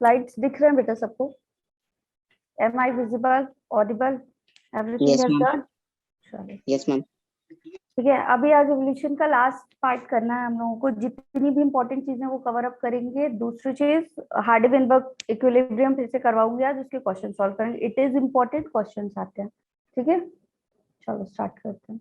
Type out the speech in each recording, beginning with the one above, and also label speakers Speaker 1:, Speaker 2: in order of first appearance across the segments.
Speaker 1: Slides दिख रहे हैं बेटा सबको? Am I visible, audible, everything
Speaker 2: Yes,
Speaker 1: is
Speaker 2: ma'am.
Speaker 1: Done? चलिए
Speaker 2: Yes, ma'am.
Speaker 1: ठीक है, अभी आज एवोल्यूशन का लास्ट पार्ट करना है हम लोगों को। जितनी भी इंपॉर्टेंट चीजें वो कवर अप करेंगे। दूसरी चीज हार्डी-वेनबर्ग इक्विलिब्रियम फिर से करवाऊंगी आज, उसके क्वेश्चन सॉल्व करेंगे। इट इज इंपॉर्टेंट, क्वेश्चन आते हैं। ठीक है, चलो स्टार्ट करते हैं।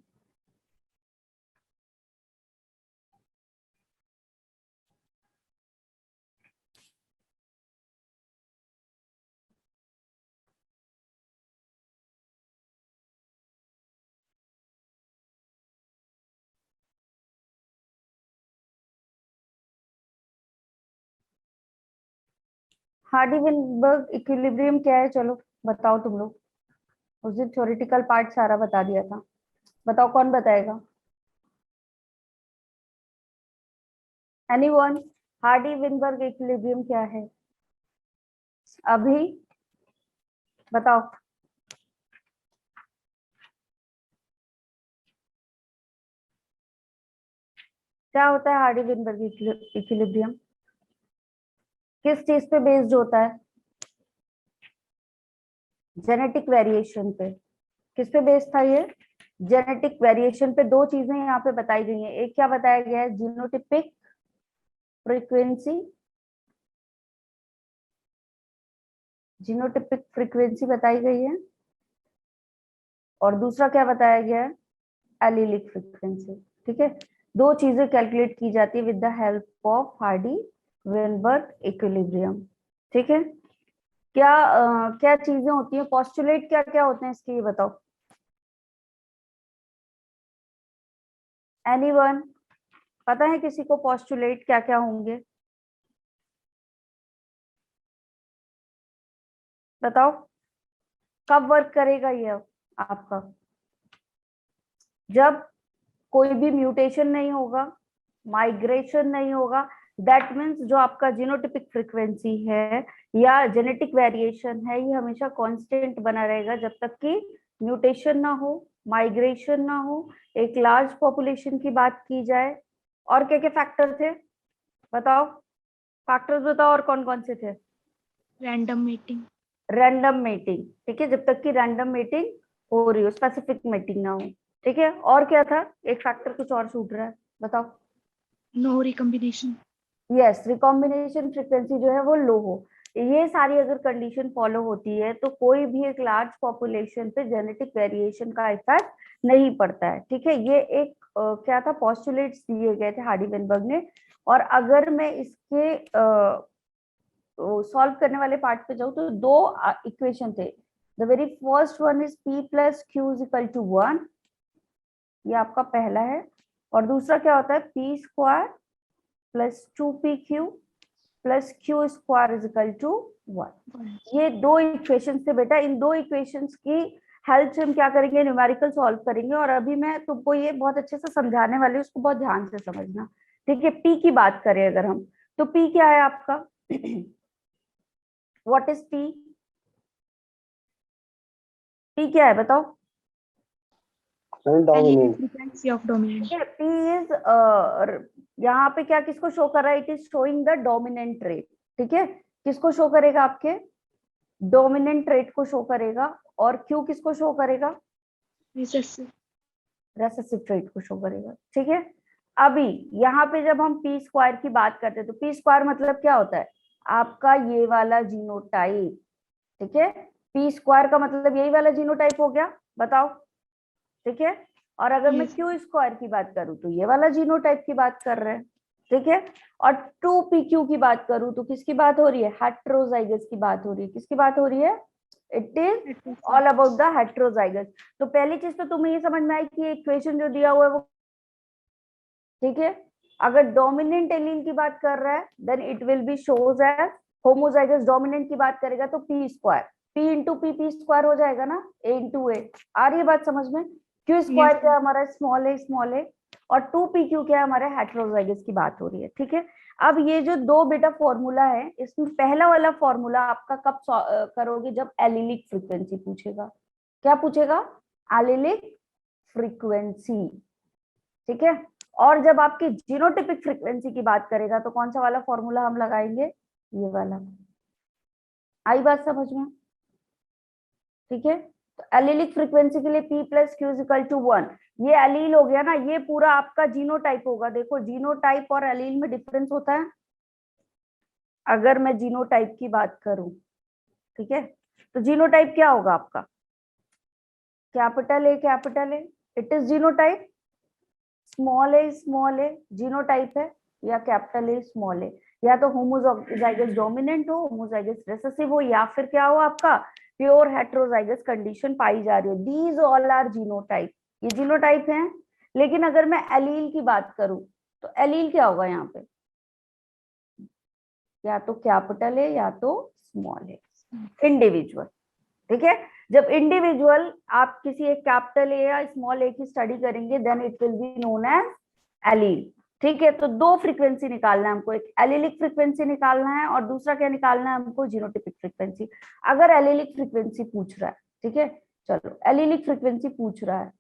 Speaker 1: हार्डी-वेनबर्ग इक्विलिब्रियम क्या है, चलो बताओ तुम लोग। उस दिन थ्योरेटिकल पार्ट सारा बता दिया था, बताओ कौन बताएगा? एनीवन? हार्डी-वेनबर्ग इक्विलिब्रियम क्या है अभी बताओ। क्या होता है हार्डी-वेनबर्ग इक्विलिब्रियम? किस चीज पे बेस्ड होता है? जेनेटिक वेरिएशन पे। किस पे बेस्ड था ये? जेनेटिक वेरिएशन पे। दो चीजें यहाँ पे बताई गई हैं। एक क्या बताया गया है? जीनोटिपिक फ्रीक्वेंसी, जीनोटिपिक फ्रीक्वेंसी बताई गई है। और दूसरा क्या बताया गया है? Allylic frequency. ठीक है, दो चीजें कैलकुलेट की जाती है with the help of Hardy-Weinberg equilibrium. ठीक है, क्या चीजें होती हैं? पोस्टुलेट क्या क्या होते हैं इसके, ये बताओ। एनीवन? पता है किसी को पोस्टुलेट क्या क्या होंगे? बताओ, कब वर्क करेगा ये आपका? जब कोई भी म्यूटेशन नहीं होगा, माइग्रेशन नहीं होगा, दैट मीन्स जो आपका जीनोटिपिक फ्रीक्वेंसी है या जेनेटिक वेरिएशन है, ये हमेशा कांस्टेंट बना रहेगा जब तक कि म्यूटेशन ना हो, माइग्रेशन ना हो, एक लार्ज पॉपुलेशन की बात की जाए। और क्या क्या फैक्टर थे बताओ? फैक्टर्स बताओ, और कौन कौन से थे?
Speaker 3: Random meeting.
Speaker 1: रैंडम मीटिंग, ठीक है, जब तक कि रैंडम मीटिंग हो रही हो, स्पेसिफिक मीटिंग ना हो। ठीक है, और क्या था? एक फैक्टर कुछ और छूट रहा है, बताओ।
Speaker 3: No recombination.
Speaker 1: Yes, recombination frequency जो है वो लो हो। ये सारी अगर कंडीशन फॉलो होती है तो कोई भी एक लार्ज पॉपुलेशन पे जेनेटिक वेरिएशन का इफेक्ट नहीं पड़ता है। ठीक है, ये एक क्या था, पोस्टुलेट्स दिए गए थे हार्डी-वेनबर्ग ने। और अगर मैं इसके सॉल्व करने वाले पार्ट पे जाऊं तो दो इक्वेशन थे। The very first one is p plus q is equal to 1, ये आपका पहला है। और दूसरा क्या होता है? p स्क्वायर प्लस 2pq प्लस q square is equal to 1। ये दो इक्वेशन थे बेटा। इन दो इक्वेशंस की हेल्प से हम क्या करेंगे? न्यूमेरिकल सॉल्व करेंगे। और अभी मैं तुमको ये बहुत अच्छे से समझाने वाली हूँ, उसको बहुत ध्यान से समझना। ठीक है, p की बात करें अगर हम, तो p क्या है आपका? What is p? p क्या है बताओ?
Speaker 3: Frequency of dominant.
Speaker 1: ठीक है, p इज यहाँ पे क्या किसको शो कर रहा है? It is showing the dominant rate. ठीक है, किसको शो करेगा? आपके डोमिनेंट रेट को शो करेगा। और q किसको शो करेगा?
Speaker 3: रिसेसिव।
Speaker 1: रेसेसिव ट्रेट को शो करेगा। ठीक है, अभी यहाँ पे जब हम p स्क्वायर की बात करते हैं तो p स्क्वायर मतलब क्या होता है? आपका ये वाला जीनोटाइप। ठीक है, p स्क्वायर का मतलब यही वाला जीनोटाइप हो गया, बताओ। ठीक है, और अगर मैं
Speaker 3: Yes.
Speaker 1: क्यू स्क्वायर की बात करूं तो ये वाला जीनोटाइप की बात कर रहे हैं। ठीक है, और 2pq की बात करूं तो किसकी बात हो रही है? हेट्रोजाइगस की बात हो रही है। किसकी बात हो रही है? It is all about the heterozygous. तो पहली चीज तो तुम्हें ये समझ में आई कि इक्वेशन जो दिया हुआ है वो, ठीक है, अगर डोमिनेंट एलील की बात कर रहा है then it will be shows as homozygous. Dominant की बात करेगा तो p square, p into p square हो जाएगा ना, a इंटू a। आ रही है बात समझ में? q स्क्वायर क्या हमारा? स्मॉल है, स्मॉल है। और 2pq क्या है हमारे? हेट्रोजाइगस की बात हो रही है। ठीक है, अब ये जो दो बेटा फॉर्मूला है, इसमें पहला वाला फॉर्मूला आपका कब करोगे? जब एलिलिक फ्रीक्वेंसी पूछेगा। क्या पूछेगा? Allylic frequency. ठीक है, और जब आपकी जीनोटिपिक फ्रीक्वेंसी की बात करेगा तो कौन सा वाला फॉर्मूला हम लगाएंगे? ये वाला। आई बात समझ में? ठीक है, तो एलिलिक फ्रीक्वेंसी के लिए P plus q is equal to 1। ये एलील हो गया ना, ये पूरा आपका जीनोटाइप होगा। देखो जीनोटाइप और एलील में डिफरेंस होता है। अगर मैं जीनोटाइप की बात करूं, ठीक है, तो जीनोटाइप क्या होगा आपका? Capital A, it is genotype. Small a genotype है, या कैपिटल ए स्मॉल ए, या तो होमोजाइगस डोमिनेंट हो, होमोजाइगस रिसेसिव हो, या फिर क्या हो आपका प्योर हेटेरोजाइगस कंडीशन पाई जा रही हो। दीज ऑल आर जीनोटाइप, ये जीनोटाइप हैं। लेकिन अगर मैं एलील की बात करूं, तो एलील क्या होगा यहाँ पे? या तो कैपिटल ए या तो स्मॉल ए, इंडिविजुअल। ठीक है, जब इंडिविजुअल आप किसी एक कैपिटल ए या स्मॉल ए की स्टडी करेंगे, then it will be known as allele. ठीक है, तो दो फ्रीक्वेंसी निकालना है हमको, एक एलिलिक फ्रीक्वेंसी निकालना है और दूसरा क्या निकालना है हमको? Genotypic frequency. अगर एलिलिक फ्रीक्वेंसी पूछ रहा है, ठीक है, चलो एलिलिक फ्रीक्वेंसी पूछ रहा है,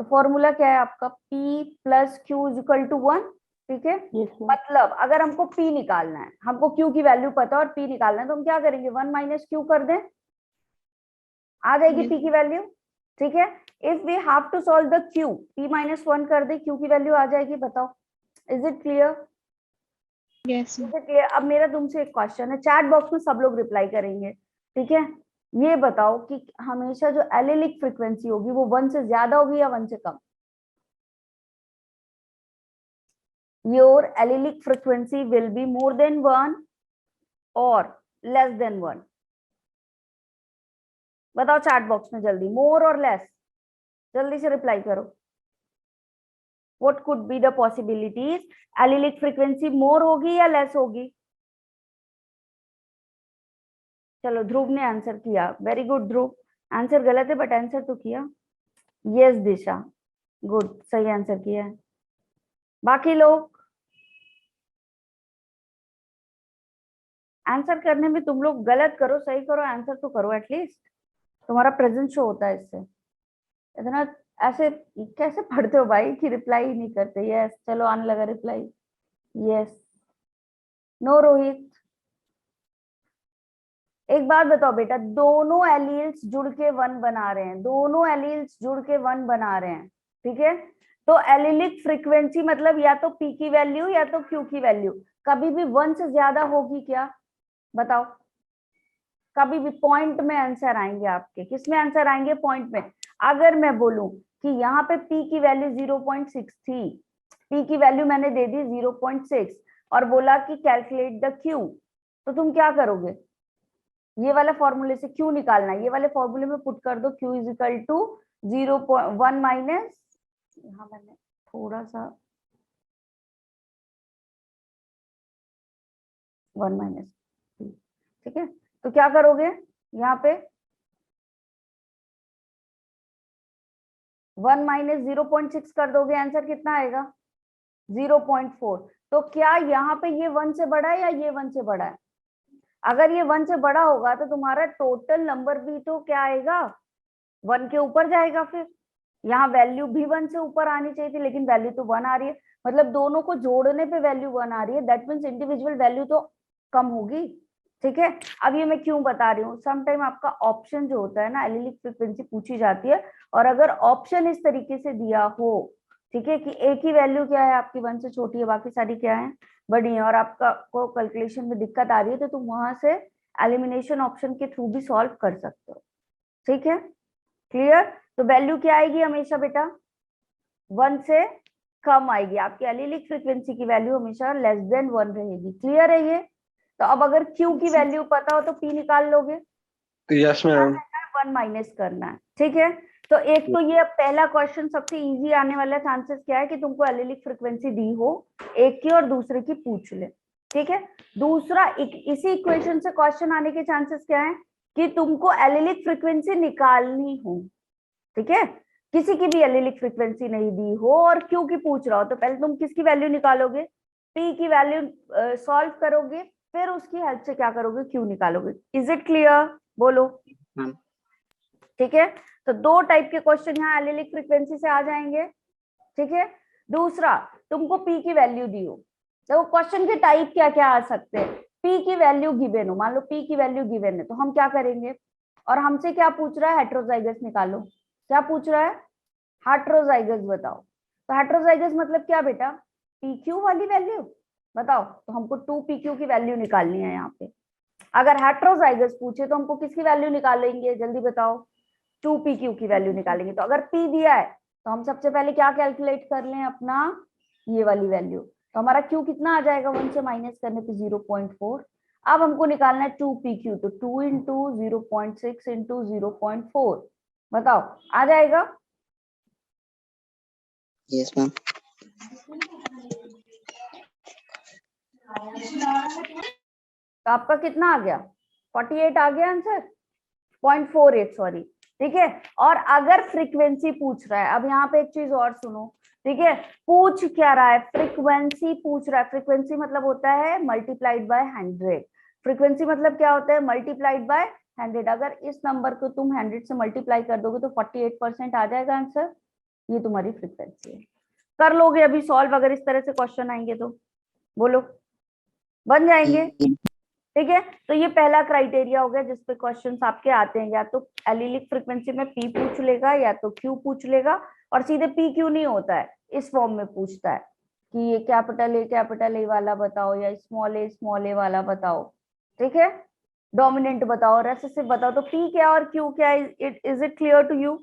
Speaker 1: तो फॉर्मूला क्या है आपका? P plus q is equal to 1। ठीक है, मतलब अगर हमको P निकालना है, हमको Q की वैल्यू पता है और P निकालना है, तो हम क्या करेंगे? 1 माइनस क्यू कर दें, आ जाएगी P की वैल्यू। ठीक है, if we have to solve the Q, P minus 1 कर दे, Q की वैल्यू आ जाएगी। बताओ, is it clear?
Speaker 3: Yes.
Speaker 1: Is it clear? अब मेरा तुमसे एक क्वेश्चन है, चैट बॉक्स में सब लोग रिप्लाई करेंगे। ठीक है, ये बताओ कि हमेशा जो एलिलिक फ्रीक्वेंसी होगी वो 1 से ज्यादा होगी या 1 से कम? Your allelic frequency will be more than 1 or less than 1? बताओ चैट बॉक्स में जल्दी, मोर और लेस, जल्दी से रिप्लाई करो। What could be the possibilities? allelic frequency मोर होगी या लेस होगी? चलो ध्रुव ने आंसर किया, वेरी गुड ध्रुव। आंसर गलत है बट आंसर तो किया। यस दिशा, गुड, सही आंसर किया है। बाकी लोग आंसर करने में तुम लोग गलत करो सही करो, आंसर तो करो एटलीस्ट, तुम्हारा प्रेजेंट शो होता है इससे। इतना ऐसे कैसे पढ़ते हो भाई कि रिप्लाई ही नहीं करते? यस, चलो आने लगा रिप्लाई। Yes, no Rohit. एक बात बताओ बेटा, दोनों एलील्स जुड़ के 1 बना रहे हैं, दोनों एलील्स जुड़ के 1 बना रहे हैं। ठीक है, तो एलिलिक फ्रीक्वेंसी मतलब या तो P की वैल्यू या तो Q की वैल्यू कभी भी 1 से ज्यादा होगी क्या? बताओ, कभी भी पॉइंट में आंसर आएंगे आपके। किस में आंसर आएंगे? पॉइंट में। अगर मैं बोलूं कि यहाँ पे P की वैल्यू 0.6 थी, P की वैल्यू मैंने दे दी 0.6 और बोला कि कैलकुलेट द Q, तो तुम क्या करोगे? ये वाला फॉर्मूले से Q निकालना है, ये वाले फॉर्मूले में पुट कर दो Q is equal to 0.1 minus, यहाँ मैंने थोड़ा सा 1 माइनस, ठीक है, तो क्या करोगे यहाँ पे? 1 माइनस 0.6 कर दोगे, आंसर कितना आएगा? 0.4। तो क्या यहाँ पे ये 1 से बड़ा है या ये 1 से बड़ा है? अगर ये 1 से बड़ा होगा तो तुम्हारा टोटल नंबर भी तो क्या आएगा? 1 के ऊपर जाएगा। फिर यहाँ वैल्यू भी 1 से ऊपर आनी चाहिए थी, लेकिन वैल्यू तो 1 आ रही है, मतलब दोनों को जोड़ने पे वैल्यू 1 आ रही है, दैट मीन्स इंडिविजुअल वैल्यू तो कम होगी। ठीक है, अब ये मैं क्यों बता रही हूँ, समटाइम आपका ऑप्शन जो होता है ना, एलिलिक फ्रीक्वेंसी पूछी जाती है, और अगर ऑप्शन इस तरीके से दिया हो, ठीक है, कि एक ही वैल्यू क्या है आपकी 1 से छोटी है, बाकी सारी क्या है बड़ी है, और आपका को कैलकुलेशन में दिक्कत आ रही है, तो तुम वहां से एलिमिनेशन ऑप्शन के थ्रू भी सॉल्व कर सकते हो। ठीक है, क्लियर? तो वैल्यू क्या आएगी हमेशा बेटा? 1 से कम आएगी, आपकी एलिलिक फ्रीक्वेंसी की वैल्यू हमेशा लेस देन 1 रहेगी। क्लियर है ये? तो अब अगर Q की वैल्यू पता हो तो P निकाल लोगे।
Speaker 2: Yes ma'am.
Speaker 1: 1 माइनस करना है। ठीक है, तो एक तो ये पहला क्वेश्चन सबसे इजी आने वाला चांसेस क्या है कि तुमको एलिलिक फ्रीक्वेंसी दी हो एक की और दूसरे की पूछ ले। ठीक है, दूसरा इसी इक्वेशन से क्वेश्चन आने के चांसेस क्या है कि तुमको एलिलिक फ्रीक्वेंसी निकालनी हो। ठीक है, किसी की भी एलिलिक फ्रीक्वेंसी नहीं दी हो और Q की पूछ रहा हो, तो पहले तुम किसकी वैल्यू निकालोगे? P की वैल्यू सॉल्व करोगे, फिर उसकी हेल्प से क्या करोगे? Q निकालोगे। Is it clear? बोलो। ठीक है, तो दो टाइप के क्वेश्चन यहाँ एलिलिक फ्रीक्वेंसी से आ जाएंगे। ठीक है, दूसरा तुमको P की वैल्यू दी हो, देखो क्वेश्चन के टाइप क्या क्या आ सकते हैं। पी की वैल्यू गिवन हो, मान लो पी की वैल्यू गिवन है, तो हम क्या करेंगे, और हमसे क्या पूछ रहा है, हेट्रोजाइगस निकालो। क्या पूछ रहा है, हेट्रोजाइगस बताओ। तो हेट्रोजाइगस मतलब क्या बेटा, पी क्यू वाली वैल्यू बताओ। तो हमको 2 PQ की वैल्यू निकालनी है यहाँ पे। अगर हेट्रोजाइगस पूछे तो हमको किसकी वैल्यू निकालेंगे, जल्दी बताओ। 2 PQ की वैल्यू निकालेंगे। तो अगर P दिया है तो हम सबसे पहले क्या कैलकुलेट कर लें, अपना ये वाली वैल्यू। तो हमारा Q कितना आ जाएगा, 1 से माइनस करने पे 0.4। अब हमको निकालना है 2 PQ, तो 2 इंटू 0.6 इंटू 0.4 बताओ, आ जाएगा।
Speaker 2: Yes ma'am.
Speaker 1: तो आपका कितना आ गया, 48 आ गया आंसर, 0.48 सॉरी। ठीक है, और अगर फ्रीक्वेंसी पूछ रहा है, अब यहाँ पे एक चीज और सुनो। ठीक है, पूछ क्या रहा है, फ्रीक्वेंसी पूछ रहा है। फ्रीक्वेंसी मतलब होता है मल्टीप्लाइड बाय 100। फ्रीक्वेंसी मतलब क्या होता है, मल्टीप्लाइड बाय 100। अगर इस नंबर को तुम 100 से मल्टीप्लाई कर दोगे तो 48% आ जाएगा आंसर। ये तुम्हारी फ्रीक्वेंसी है। कर लोगे अभी सॉल्व, अगर इस तरह से क्वेश्चन आएंगे तो बोलो, बन जाएंगे। ठीक है, तो ये पहला क्राइटेरिया हो गया जिसपे क्वेश्चंस आपके आते हैं, या तो एलिलिक फ्रीक्वेंसी में पी पूछ लेगा या तो क्यू पूछ लेगा। और सीधे पी क्यू नहीं होता है, इस फॉर्म में पूछता है कि ये कैपिटल ए वाला बताओ या स्मॉल ए वाला बताओ। ठीक है, डोमिनेंट बताओ, रेसेसिव बताओ। तो पी क्या और क्यू क्या, is it clear to you.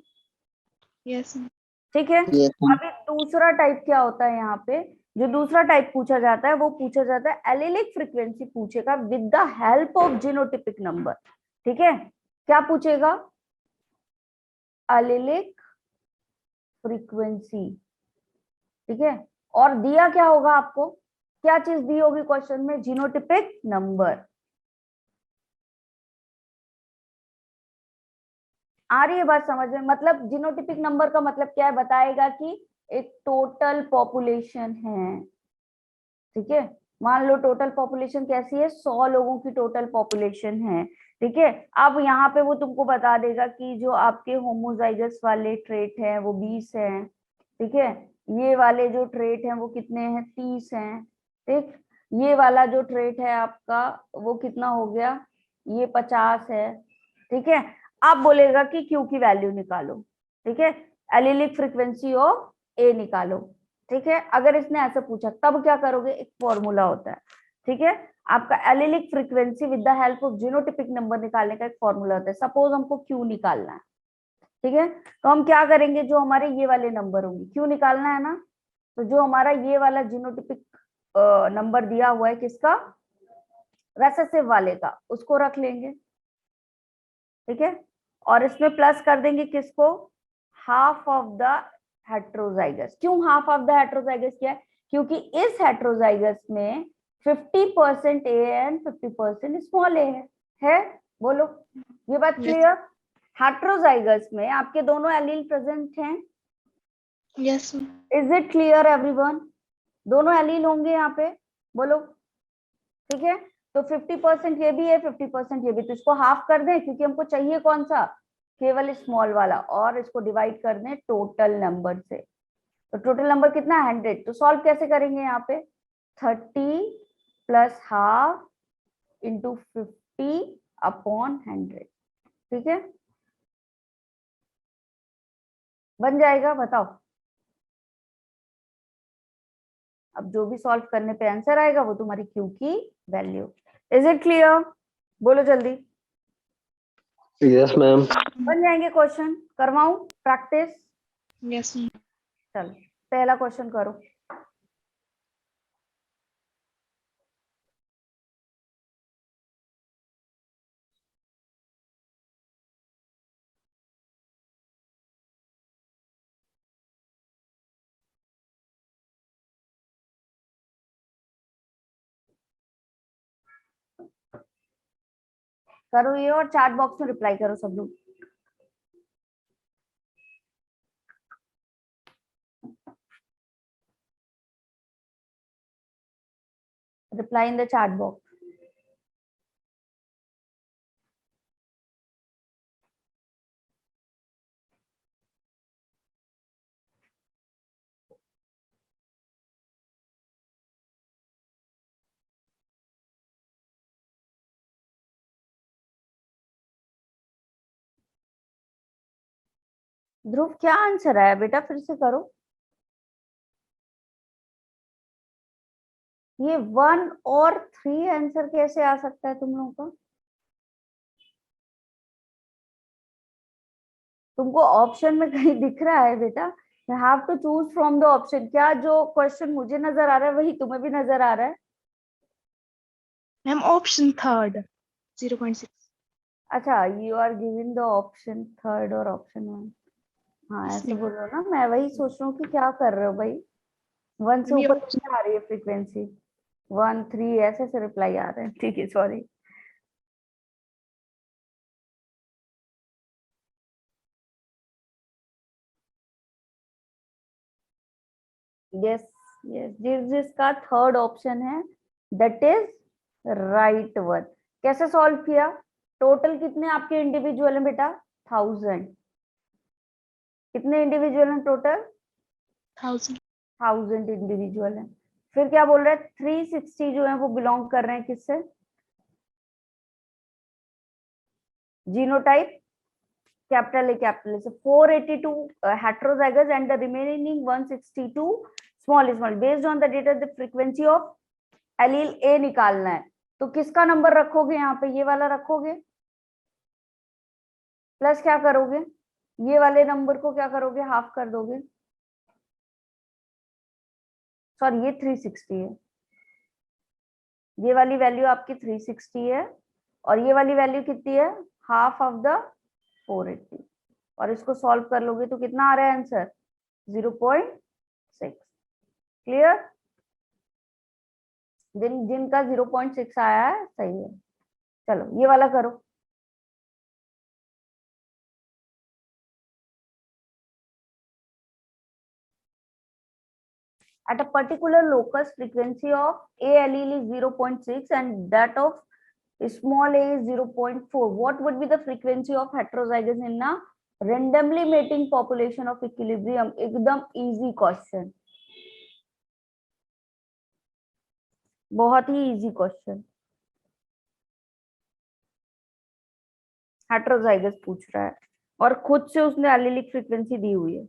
Speaker 3: Yes, ma'am.
Speaker 1: ठीक है,
Speaker 2: यस मैम।
Speaker 1: अभी दूसरा टाइप क्या होता है यहाँ पे, जो दूसरा टाइप पूछा जाता है वो पूछा जाता है एलिलिक फ्रीक्वेंसी पूछेगा with the help of genotypic number. ठीक है, क्या पूछेगा, एलिलिक फ्रीक्वेंसी। ठीक है, और दिया क्या होगा आपको, क्या चीज दी होगी क्वेश्चन में, जीनोटिपिक नंबर। आ रही है बात समझ में, मतलब जीनोटिपिक नंबर का मतलब क्या है, बताएगा कि एक टोटल पॉपुलेशन है। ठीक है, मान लो टोटल पॉपुलेशन कैसी है, 100 लोगों की टोटल पॉपुलेशन है। ठीक है, अब यहाँ पे वो तुमको बता देगा कि जो आपके होमोजाइगस वाले ट्रेट हैं वो 20 हैं। ठीक है, ये वाले जो ट्रेट हैं वो कितने हैं, 30 हैं। ठीक, ये वाला जो ट्रेट है आपका वो कितना हो गया, ये 50 है। ठीक है, आप बोलेगा कि क्यू की वैल्यू निकालो। ठीक है, एलिलिक फ्रीक्वेंसी ऑफ ए निकालो। ठीक है, अगर इसने ऐसे पूछा तब क्या करोगे, एक फॉर्मूला होता है। ठीक है, आपका allylic frequency with the help of genotypic number निकालने का एक फॉर्मूला होता है। सपोज हमको क्यू निकालना है। ठीक है, तो हम क्या करेंगे, जो हमारे ये वाले नंबर होंगे, क्यू निकालना है ना, तो जो हमारा ये वाला जीनोटिपिक नंबर दिया हुआ है किसका, रेसेसिव वाले का, उसको रख लेंगे। ठीक है, और इसमें प्लस कर देंगे किसको, हाफ ऑफ द हेट्रोजाइगस। क्यों हाफ ऑफ द हेट्रोजाइगस किया है, क्योंकि इस हेट्रोजाइगस में 50% ए एंड 50% स्मॉल ए है। बोलो, ये बात
Speaker 3: Yes.
Speaker 1: क्लियर। हेट्रोजाइगस में आपके दोनों एलील प्रेजेंट हैं।
Speaker 3: Yes, ma'am.
Speaker 1: Is it clear everyone, दोनों एलील होंगे यहाँ पे, बोलो। ठीक है, तो 50% ये भी है, 50% ये भी, तो इसको हाफ कर दें क्योंकि हमको चाहिए कौन सा, केवल स्मॉल वाला, और इसको डिवाइड कर दें टोटल नंबर से। तो टोटल नंबर कितना है, 100। तो सॉल्व कैसे करेंगे यहाँ पे, 30 प्लस हाफ इंटू 50/100। ठीक है, बन जाएगा, बताओ। अब जो भी सॉल्व करने पे आंसर आएगा वो तुम्हारी क्यू की वैल्यू। इज इट क्लियर, बोलो जल्दी।
Speaker 2: Yes ma'am.
Speaker 1: बन जाएंगे क्वेश्चन, करवाऊं प्रैक्टिस।
Speaker 3: Yes, ma'am.
Speaker 1: चलो पहला क्वेश्चन करो। करो ये, और चैट बॉक्स में रिप्लाई करो सब लोग। Reply in the chat box. Dhruv क्या आंसर आया बेटा, फिर से करो। ये 1 और 3 आंसर कैसे आ सकता है तुम लोगों का? तुमको ऑप्शन में कहीं दिख रहा है बेटा? You have to choose from the option. क्या जो क्वेश्चन मुझे नजर आ रहा है वही तुम्हें भी नजर आ रहा है?
Speaker 3: Ma'am option third 0.6.
Speaker 1: अच्छा, you are giving the option third और ऑप्शन 1। हाँ
Speaker 3: Yes,
Speaker 1: ऐसे
Speaker 3: ma'am.
Speaker 1: बोलो ना, मैं वही सोच रही हूँ कि क्या कर रहे हो भाई। 1 से
Speaker 3: Maybe
Speaker 1: ऊपर
Speaker 3: option.
Speaker 1: कितनी आ रही है फ्रीक्वेंसी? 1 3 ऐसे से रिप्लाई आ रहे हैं। ठीक है, सॉरी। यस यस, जिसका थर्ड ऑप्शन है दैट इज राइट वन। कैसे सॉल्व किया? टोटल कितने आपके इंडिविजुअल हैं बेटा? 1000। कितने इंडिविजुअल हैं टोटल?
Speaker 3: 1000.
Speaker 1: 1000 इंडिविजुअल हैं। फिर क्या बोल रहे हैं? 360 जो है वो बिलोंग कर रहे हैं किससे? जीनोटाइप कैपिटल ए से। 482 heterozygous and the remaining 162 small based on the data the frequency of allele A निकालना है। तो किसका नंबर रखोगे यहाँ पे? ये वाला रखोगे, प्लस क्या करोगे? ये वाले नंबर को क्या करोगे? हाफ कर दोगे। सॉरी, ये 360 है। ये वाली वैल्यू आपकी 360 है और ये वाली वैल्यू कितनी है? Half of the 480। और इसको सॉल्व कर लोगे तो कितना आ रहा है आंसर? 0.6। क्लियर? जिनका 0.6 आया है सही है। चलो ये वाला करो। At a particular locus, frequency of A allele is 0.6 and that of small a is 0.4. What would be the frequency of heterozygous in a randomly mating population of equilibrium? एकदम easy question, बहुत ही easy question। Heterozygous पूछ रहा है और खुद से उसने allylic frequency दी हुई है।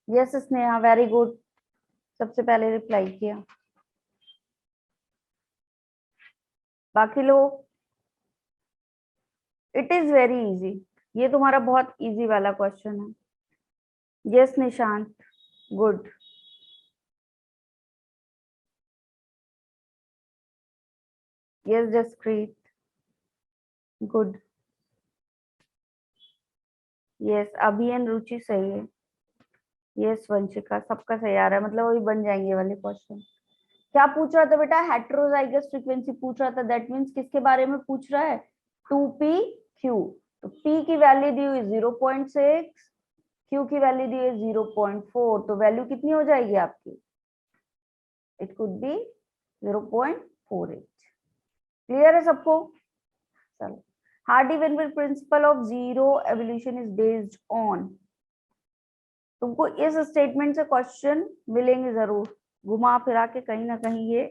Speaker 1: यस स्नेहा, वेरी गुड, सबसे पहले रिप्लाई किया। बाकी लोग, इट इज वेरी इजी। ये तुम्हारा बहुत इजी वाला क्वेश्चन है। Yes Nishant, good. Yes Jaspreet, good. Yes Abhiyan, Ruchi सही है। यस वंशिका, सबका सही आ रहा है, मतलब वही बन जाएंगे वाले क्वेश्चन। क्या पूछ रहा था बेटा? हेट्रोजाइगस फ्रीक्वेंसी पूछ रहा था। दैट मीन्स किसके बारे में पूछ रहा है? 2pq। तो p की वैल्यू दी हुई 0.6, q की वैल्यू दी हुई 0.4। तो वैल्यू कितनी हो जाएगी आपकी? It could be 0.48। क्लियर है सबको? चलो, Hardy-Weinberg principle of zero evolution is based on. तुमको इस स्टेटमेंट से क्वेश्चन मिलेंगे जरूर, घुमा फिरा के कहीं ना कहीं ये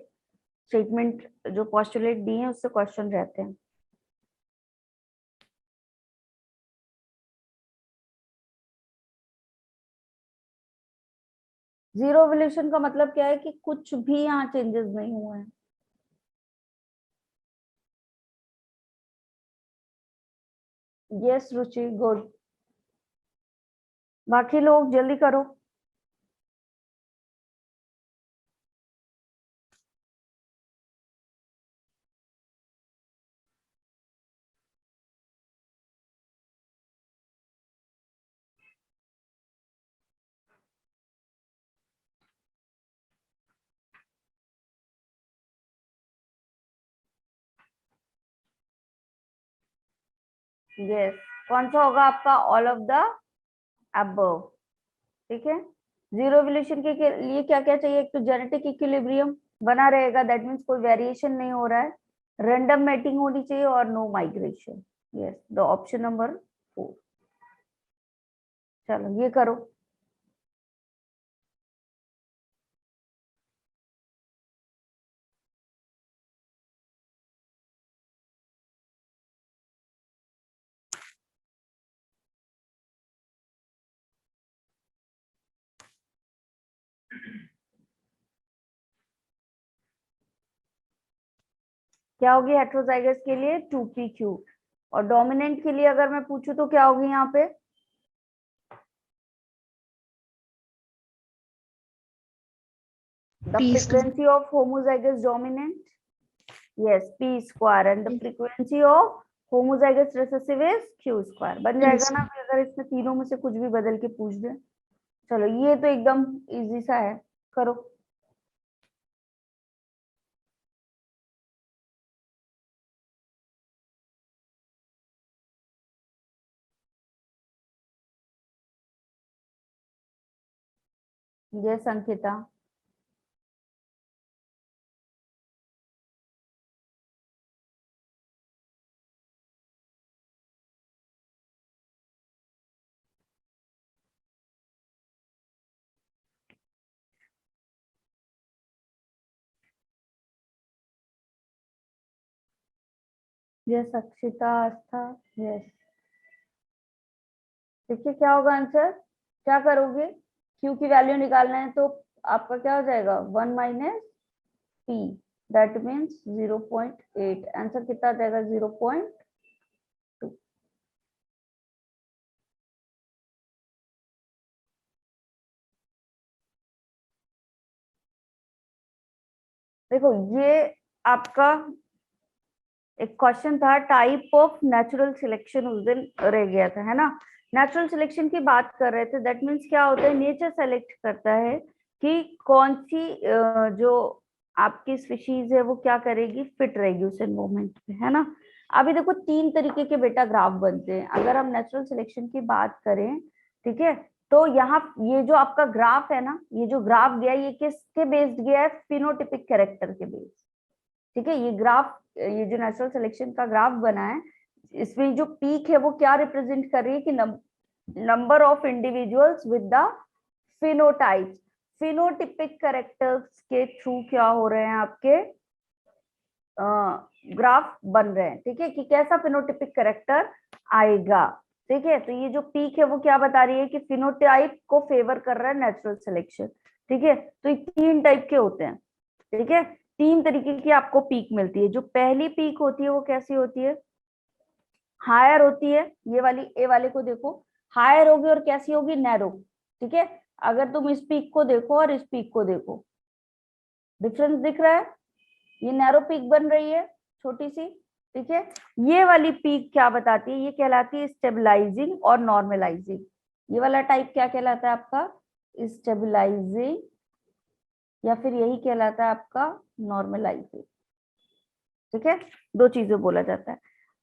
Speaker 1: स्टेटमेंट जो पोस्टुलेट दी है उससे क्वेश्चन रहते हैं। जीरो एवोल्यूशन का मतलब क्या है? कि कुछ भी यहाँ चेंजेस नहीं हुए हैं। यस रुचि, गुड। बाकी लोग जल्दी करो। यस, कौन सा होगा आपका? All of the above. ठीक है। जीरो एवोल्यूशन के लिए क्या क्या चाहिए? एक तो जेनेटिक इक्विलिब्रियम बना रहेगा, दैट मीन्स कोई वेरिएशन नहीं हो रहा है। रैंडम मैटिंग होनी चाहिए और no migration. Yes, the option number 4। चलो ये करो। क्या होगी हेट्रोजाइगस के लिए 2p3, और डोमिनेंट के लिए अगर मैं पूछूं तो क्या होगी यहाँ पे? The frequency of homozygous dominant, yes p square, and the frequency of homozygous recessive is q square। बन जाएगा ना फिर अगर इसमें तीनों में से कुछ भी बदल के पूछ दे। चलो ये तो एकदम इजी सा है, करो। ये संकिता। यस अक्षिता, आस्था, यस। देखिए क्या होगा आंसर, क्या करोगे? क्यू की वैल्यू निकालना है तो आपका क्या हो जाएगा 1 minus P, that means 0.8। Answer कितना आ जाएगा 0.2। देखो ये आपका एक क्वेश्चन था, टाइप ऑफ नेचुरल सिलेक्शन उस दिन रह गया था, है ना। नेचुरल सिलेक्शन की बात कर रहे थे, दैट मीन्स क्या होता है, नेचर सेलेक्ट करता है कि कौन सी जो आपकी स्पीशीज है वो क्या करेगी, फिट रहेगी उस एनवायरमेंट पे, है ना। अभी देखो 3 तरीके के बेटा ग्राफ बनते हैं अगर हम नेचुरल सिलेक्शन की बात करें, ठीक है। तो यहाँ ये जो आपका ग्राफ है ना, ये जो ग्राफ गया ये किसके बेस्ड गया है, फिनोटिपिक कैरेक्टर के बेस्ड, ठीक है। ये ग्राफ, ये जो नेचुरल सिलेक्शन का ग्राफ बना है, इसमें जो पीक है वो क्या रिप्रेजेंट कर रही है कि number of individuals with the phenotypes, phenotypic characters के थ्रू क्या हो रहे हैं आपके ग्राफ बन रहे हैं, ठीक है, कि कैसा फिनोटिपिक कैरेक्टर आएगा, ठीक है। तो ये जो पीक है वो क्या बता रही है कि फिनोटाइप को फेवर कर रहा है नेचुरल सिलेक्शन, ठीक है। तो ये 3 टाइप के होते हैं, ठीक है। 3 तरीके की आपको पीक मिलती है। जो पहली पीक होती है वो कैसी होती है, हायर होती है, ये वाली ए वाले को देखो, हायर होगी और कैसी होगी, नैरो, ठीक है। अगर तुम इस पीक को देखो और इस पीक को देखो, डिफरेंस दिख रहा है, ये नैरो पीक बन रही है छोटी सी, ठीक है। ये वाली पीक क्या बताती है, ये कहलाती है स्टेबलाइजिंग और नॉर्मलाइजिंग। ये वाला टाइप क्या कहलाता है आपका, स्टेबलाइजिंग, या फिर यही कहलाता है आपका नॉर्मलाइजिंग, ठीक है। 2 चीजें बोला जाता है।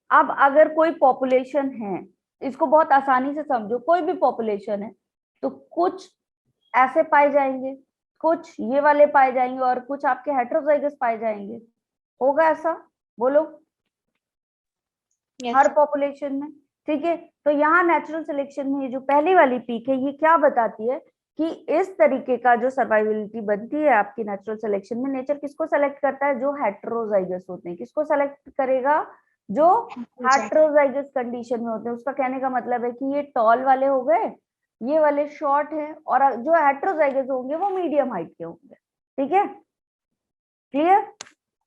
Speaker 1: अब अगर कोई पॉपुलेशन है, इसको बहुत आसानी से समझो, कोई भी पॉपुलेशन है तो कुछ ऐसे पाए जाएंगे, कुछ ये वाले पाए जाएंगे और कुछ आपके हेटेरोजाइगस पाए जाएंगे, होगा ऐसा, बोलो।
Speaker 3: Yes.
Speaker 1: हर पॉपुलेशन में, ठीक है। तो यहाँ नेचुरल सिलेक्शन में ये जो पहली वाली पीक है ये क्या बताती है कि इस तरीके का जो सर्वाइवलिटी बनती है आपकी नेचुरल सिलेक्शन में, नेचर किसको सेलेक्ट करता है, जो हेटेरोजाइगस होते हैं। किसको सेलेक्ट करेगा, जो हेटेरोजाइगस कंडीशन में होते हैं। उसका कहने का मतलब है कि ये टॉल वाले हो गए, ये वाले शॉर्ट है, और जो हेटेरोजाइगस होंगे वो मीडियम हाइट के होंगे, ठीक है, क्लियर।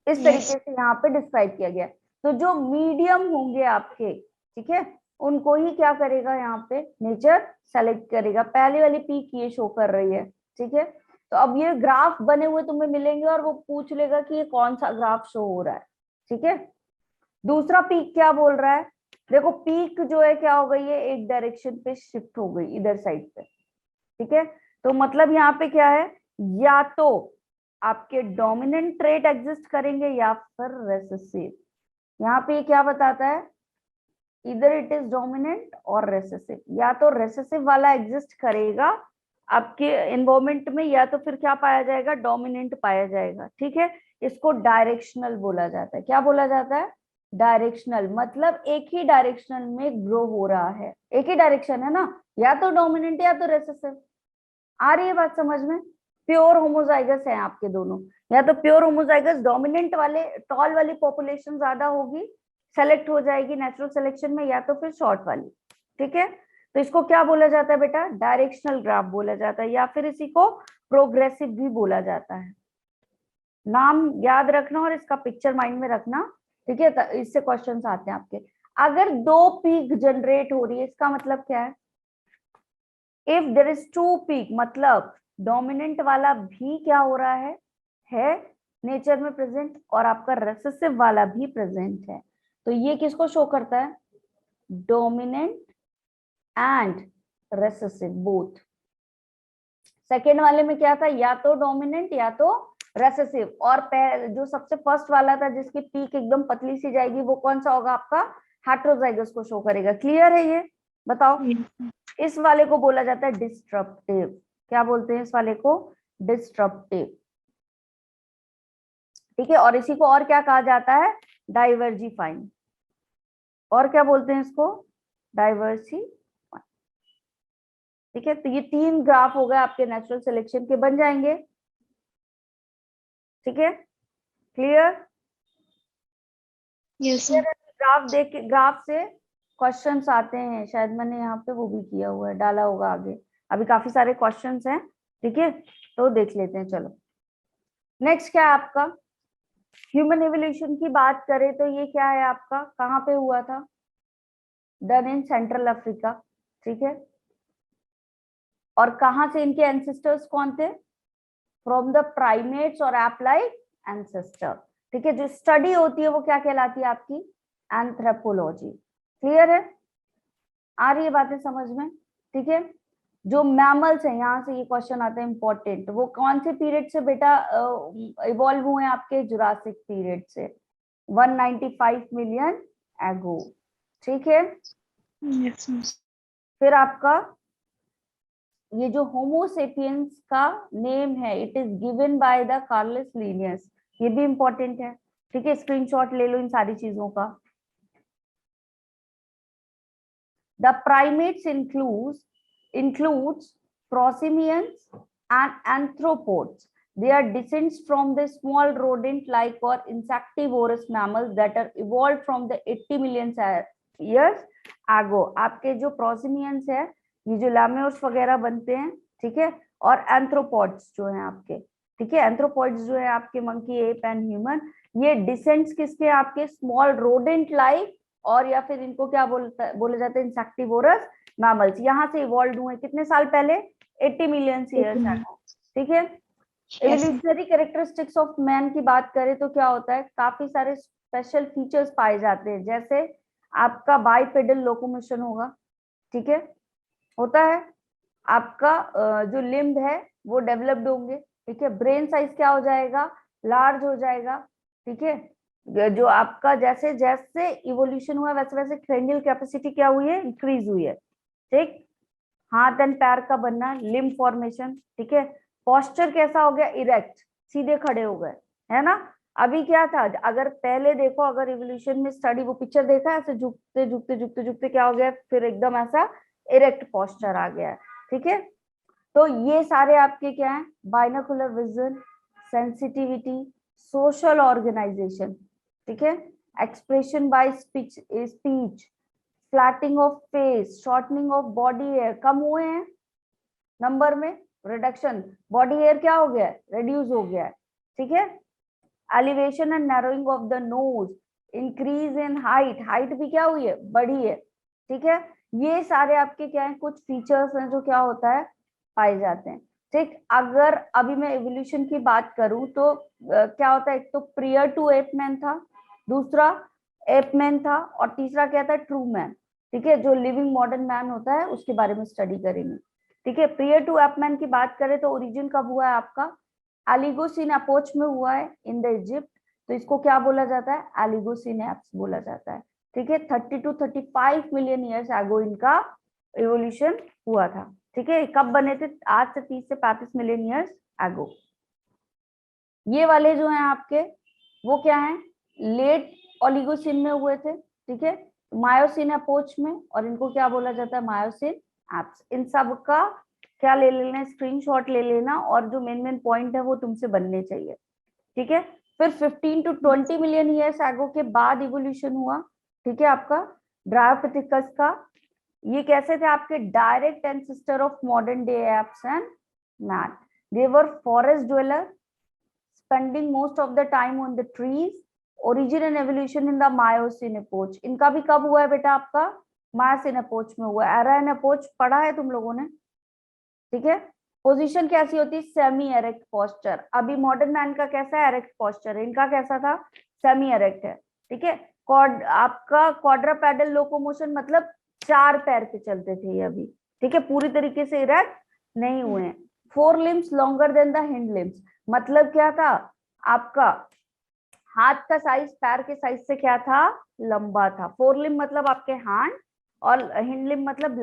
Speaker 1: इस तरीके से यहाँ पे डिस्क्राइब किया गया। तो जो मीडियम होंगे आपके, ठीक है, उनको ही क्या करेगा यहाँ पे नेचर सेलेक्ट करेगा। पहली वाली पीक ये शो कर रही है, ठीक है। तो अब ये ग्राफ बने हुए तुम्हें मिलेंगे और वो पूछ लेगा कि ये कौन सा ग्राफ शो हो रहा है, ठीक है। दूसरा पीक क्या बोल रहा है, देखो पीक जो है क्या हो गई है, एक डायरेक्शन पे शिफ्ट हो गई इधर साइड पे, ठीक है। तो मतलब यहाँ पे क्या है, या तो आपके डोमिनेंट ट्रेट एग्जिस्ट करेंगे या फिर रेसेसिव। यहाँ पे क्या बताता है, इधर इट इज डोमिनेंट और रेसेसिव, या तो रेसेसिव वाला एग्जिस्ट करेगा आपके एनवायरमेंट में, या तो फिर क्या पाया जाएगा, डोमिनेंट पाया जाएगा, ठीक है। इसको डायरेक्शनल बोला जाता है। क्या बोला जाता है, डायरेक्शनल, मतलब एक ही डायरेक्शन में ग्रो हो रहा है, एक ही डायरेक्शन है ना, या तो डोमिनेंट या तो रेसेसिव। आ रही है बात समझ में? प्योर होमोजाइगस है आपके दोनों, या तो प्योर होमोजाइगस डोमिनेंट वाले टॉल वाली पॉपुलेशन ज्यादा होगी, सेलेक्ट हो जाएगी नेचुरल सिलेक्शन में, या तो फिर शॉर्ट वाली। ठीक है, तो इसको क्या बोला जाता है बेटा? डायरेक्शनल ग्राफ बोला जाता है, या फिर इसी को प्रोग्रेसिव भी बोला जाता है। नाम याद रखना और इसका पिक्चर माइंड में रखना। ठीक है, इससे क्वेश्चंस आते हैं आपके। अगर दो पीक जनरेट हो रही है, इसका मतलब क्या है? If there is two peak, मतलब डोमिनेंट वाला भी क्या हो रहा है नेचर में प्रेजेंट, और आपका रेसेसिव वाला भी प्रेजेंट है। तो ये किसको शो करता है? Dominant and recessive both. Second वाले में क्या था? या तो डोमिनेंट या तो रेसेसिव, और जो सबसे फर्स्ट वाला था जिसकी पीक एकदम पतली सी जाएगी, वो कौन सा होगा? आपका हेटेरोजाइगस को शो करेगा। क्लियर है ये? बताओ। इस वाले को बोला जाता है डिस्ट्रप्टिव। क्या बोलते हैं इस वाले को? डिस्ट्रप्टिव। ठीक है, और इसी को और क्या कहा जाता है? डाइवर्जिफाइंग। और क्या बोलते हैं इसको? डाइवर्सिफाइंग। ठीक है, तो ये तीन ग्राफ हो गए आपके नेचुरल सिलेक्शन के, बन जाएंगे। ठीक है, क्लियर?
Speaker 3: Yes,
Speaker 1: ग्राफ देख के, ग्राफ से क्वेश्चंस आते हैं, शायद मैंने यहाँ पे वो भी किया हुआ है, डाला होगा आगे। अभी काफी सारे क्वेश्चंस हैं। ठीक है, तो देख लेते हैं। चलो नेक्स्ट क्या है आपका? ह्यूमन एवोल्यूशन की बात करें तो ये क्या है आपका? कहाँ पे हुआ था? Done in central Africa. ठीक है, और कहाँ से इनके एंसेस्टर्स कौन थे? फ्रॉम द प्राइमेट्स और एप लाइक एंसेस्टर। ठीक है, जो स्टडी होती है वो क्या कहलाती है आपकी? एंथ्रोपोलॉजी। क्लियर है? आ रही है बातें समझ में? ठीक है, जो मैमल्स हैं, यहाँ से ये क्वेश्चन आता है इंपॉर्टेंट, वो कौन से पीरियड से बेटा इवॉल्व हुए? आपके जुरासिक पीरियड से, 195 मिलियन एगो। ठीक है,
Speaker 3: yes, miss.
Speaker 1: फिर आपका ये जो होमोसेपियंस का नेम है, it is given by the Carolus Linnaeus. ये भी इंपॉर्टेंट है। ठीक है, स्क्रीनशॉट ले लो इन सारी चीजों का। The primates includes prosimians and anthropods. They are descends from the small rodent-like or insectivorous mammals that are evolved from the 80 million years ago. आपके जो prosimians है, ये जो lemurs वगैरह बनते हैं, ठीक है, और anthropods जो हैं आपके, ठीक है, anthropods जो है आपके monkey, ape and human, ये descends किसके? आपके small rodent-like, और या फिर इनको क्या बोला जाता है? Insectivorous mammals. यहाँ से इवॉल्व हुए कितने साल पहले? 80 मिलियन ईयर्स अगो। ठीक है, एवोल्यूशनरी कैरेक्टरिस्टिक्स ऑफ मैन की बात करें तो क्या होता है? काफी सारे स्पेशल फीचर्स पाए जाते हैं, जैसे आपका बाइपेडल लोकोमोशन होगा। ठीक है, होता है। आपका जो लिम्ब है वो डेवलप्ड होंगे। ठीक है, ब्रेन साइज क्या हो जाएगा? लार्ज हो जाएगा। ठीक है, जो आपका जैसे जैसे इवोल्यूशन हुआ वैसे वैसे क्रेनियल कैपेसिटी क्या हुई है? इंक्रीज हुई है। ठीक, हाथ एंड पैर का बनना, लिम्ब फॉर्मेशन। ठीक है, पोस्चर कैसा हो गया? इरेक्ट, सीधे खड़े हो गए, है ना। अभी क्या था? अगर पहले देखो, अगर इवोल्यूशन में स्टडी वो पिक्चर देखा, ऐसे झुकते झुकते झुकते झुकते क्या हो गया? फिर एकदम ऐसा इरेक्ट पोस्चर आ गया। ठीक है, तो ये सारे आपके क्या है? Binocular vision, sensitivity, social organisation. ठीक है, expression by speech, flattening of face, shortening of body hair, कम हुए हैं नंबर में, रिडक्शन, बॉडी हेयर क्या हो गया है? रिड्यूस हो गया है। ठीक है, elevation and narrowing of the nose, increase in height, height भी क्या हुई है? बढ़ी है। ठीक है, ये सारे आपके क्या है? कुछ फीचर्स हैं जो क्या होता है? पाए जाते हैं। ठीक, अगर अभी मैं एवोल्यूशन की बात करूं तो क्या होता है? एक तो प्रियर टू एप मैन था, दूसरा एप मैन था, और तीसरा क्या था? True man. ठीक है, जो लिविंग मॉडर्न मैन होता है उसके बारे में स्टडी करेंगे। ठीक है, प्रियर टू एप मैन की बात करें तो ओरिजिन कब हुआ है आपका? एलिगोसिन अपोच में हुआ है इन द इजिप्ट, तो इसको क्या बोला जाता है? एलिगोसिन एप्स बोला जाता है। ठीक है, 30 to 35 मिलियन ईयर्स एगो इनका इवोल्यूशन हुआ था। ठीक है, कब बने थे? आज से 30 से 35 मिलियन ईयर्स एगो। ये वाले जो हैं आपके, वो क्या है? लेट ओलिगोसिन में हुए थे, ठीक है, मायोसिन एपोच में, और इनको क्या बोला जाता है, मायोसिन एप्स। इन सब का क्या ले लेना, स्क्रीनशॉट ले लेना, और जो मेन मेन पॉइंट है वो तुमसे बनने चाहिए, ठीक है। फिर 15 to 20 मिलियन ईयर्स एगो के बाद इवोल्यूशन हुआ, ठीक है, आपका ड्रायोपिथेकस का। ये कैसे थे, आपके direct ancestor of modern day apps and man. They were forest dweller spending most of the time on the trees. Origin and evolution in the Miocene epoch. इनका भी कब हुआ है बेटा, आपका Miocene epoch में हुआ है। एरा एंड epoch पढ़ा है तुम लोगों ने, ठीक है। पोजीशन कैसी होती है, सेमी एरेक्ट पोस्चर। अभी मॉडर्न मैन का कैसा है, एरेक्ट पोस्चर है, इनका कैसा था, सेमी एरेक्ट है, ठीक है। आपका क्वाड्रापेडल लोकोमोशन मतलब 4 पैर पे चलते थे ये अभी, ठीक है, पूरी तरीके से इरेक्ट नहीं हुए हैं। 4 limbs longer than the hind limbs, मतलब क्या था, आपका हाथ का साइज पैर के साइज से क्या था, लंबा था। 4 लिम्ब मतलब आपके हाथ, और हिंड लिम्ब मतलब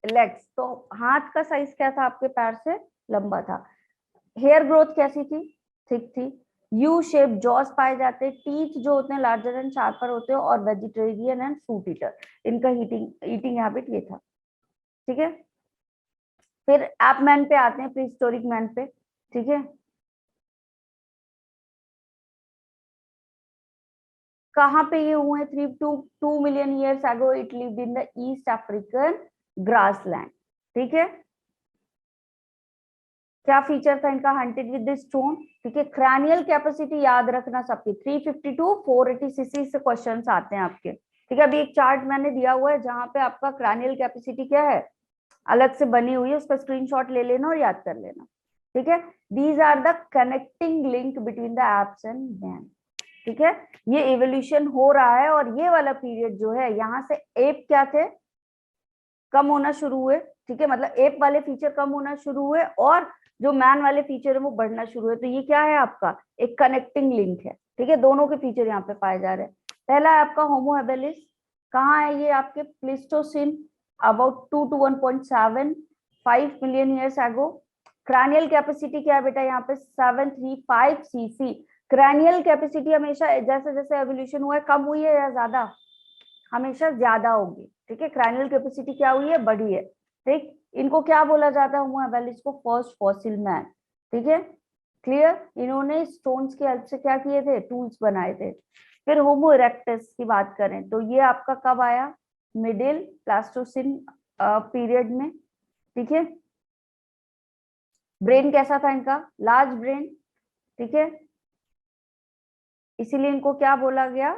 Speaker 1: लेग्स। तो हाथ का साइज क्या था, आपके पैर से लंबा था। हेयर ग्रोथ कैसी थी, थिक थी। यू शेप जॉस पाए जाते, टीथ जो होते हैं लार्जर एंड शार्पर होते हैं, और वेजिटेरियन एंड फ्रूट ईटर। इनका ईटिंग हैबिट ये था, ठीक है। फिर एप मैन पे आते हैं, प्री हिस्टोरिक मैन पे, ठीक है। कहाँ पे ये हुए, 3 to 2 million years ago it lived in the east African grassland, ठीक है। क्या फीचर था इनका, हंटेड विद द स्टोन, ठीक है। क्रैनियल कैपेसिटी याद रखना सबकी, 352 480 सीसी से क्वेश्चंस आते हैं आपके, ठीक है। अभी एक चार्ट मैंने दिया हुआ है जहां पे आपका क्रैनियल कैपेसिटी क्या है, अलग से बनी हुई है, उसका स्क्रीनशॉट ले लेना और याद कर लेना, ठीक है। These are the connecting link between the apes and man, ठीक है। ये एवोल्यूशन हो रहा है, और ये वाला पीरियड जो है, यहाँ से एप क्या थे, कम होना शुरू हुए, ठीक है, मतलब एप वाले फीचर कम होना शुरू हुए, और जो मैन वाले फीचर है वो बढ़ना शुरू हुए। तो ये क्या है, आपका एक कनेक्टिंग लिंक है, ठीक है। दोनों के फीचर यहाँ पे पाए जा रहे हैं। पहला है आपका होमो हेबिलिस, कहाँ है ये, आपके Pleistocene, about 2 to 1.75 million years एगो। क्रैनियल कैपेसिटी क्या है बेटा, यहाँ पे 735 सीसी। क्रैनियल कैपेसिटी हमेशा जैसे जैसे एवोल्यूशन हुआ है, कम हुई है या ज्यादा, हमेशा ज्यादा होगी, ठीक है। क्रैनियल कैपेसिटी क्या हुई है, बढ़ी है, ठीक। इनको क्या बोला जाता है, होमो हेबिलिस को फर्स्ट फॉसिल मैन, ठीक है, क्लियर। इन्होंने स्टोन्स की हेल्प से क्या किए थे, टूल्स बनाए थे। फिर होमो इरेक्टस की बात करें तो ये आपका कब आया, मिडिल प्लास्टोसिन पीरियड में, ठीक है। ब्रेन कैसा था इनका, लार्ज ब्रेन, ठीक है, इसीलिए इनको क्या बोला गया,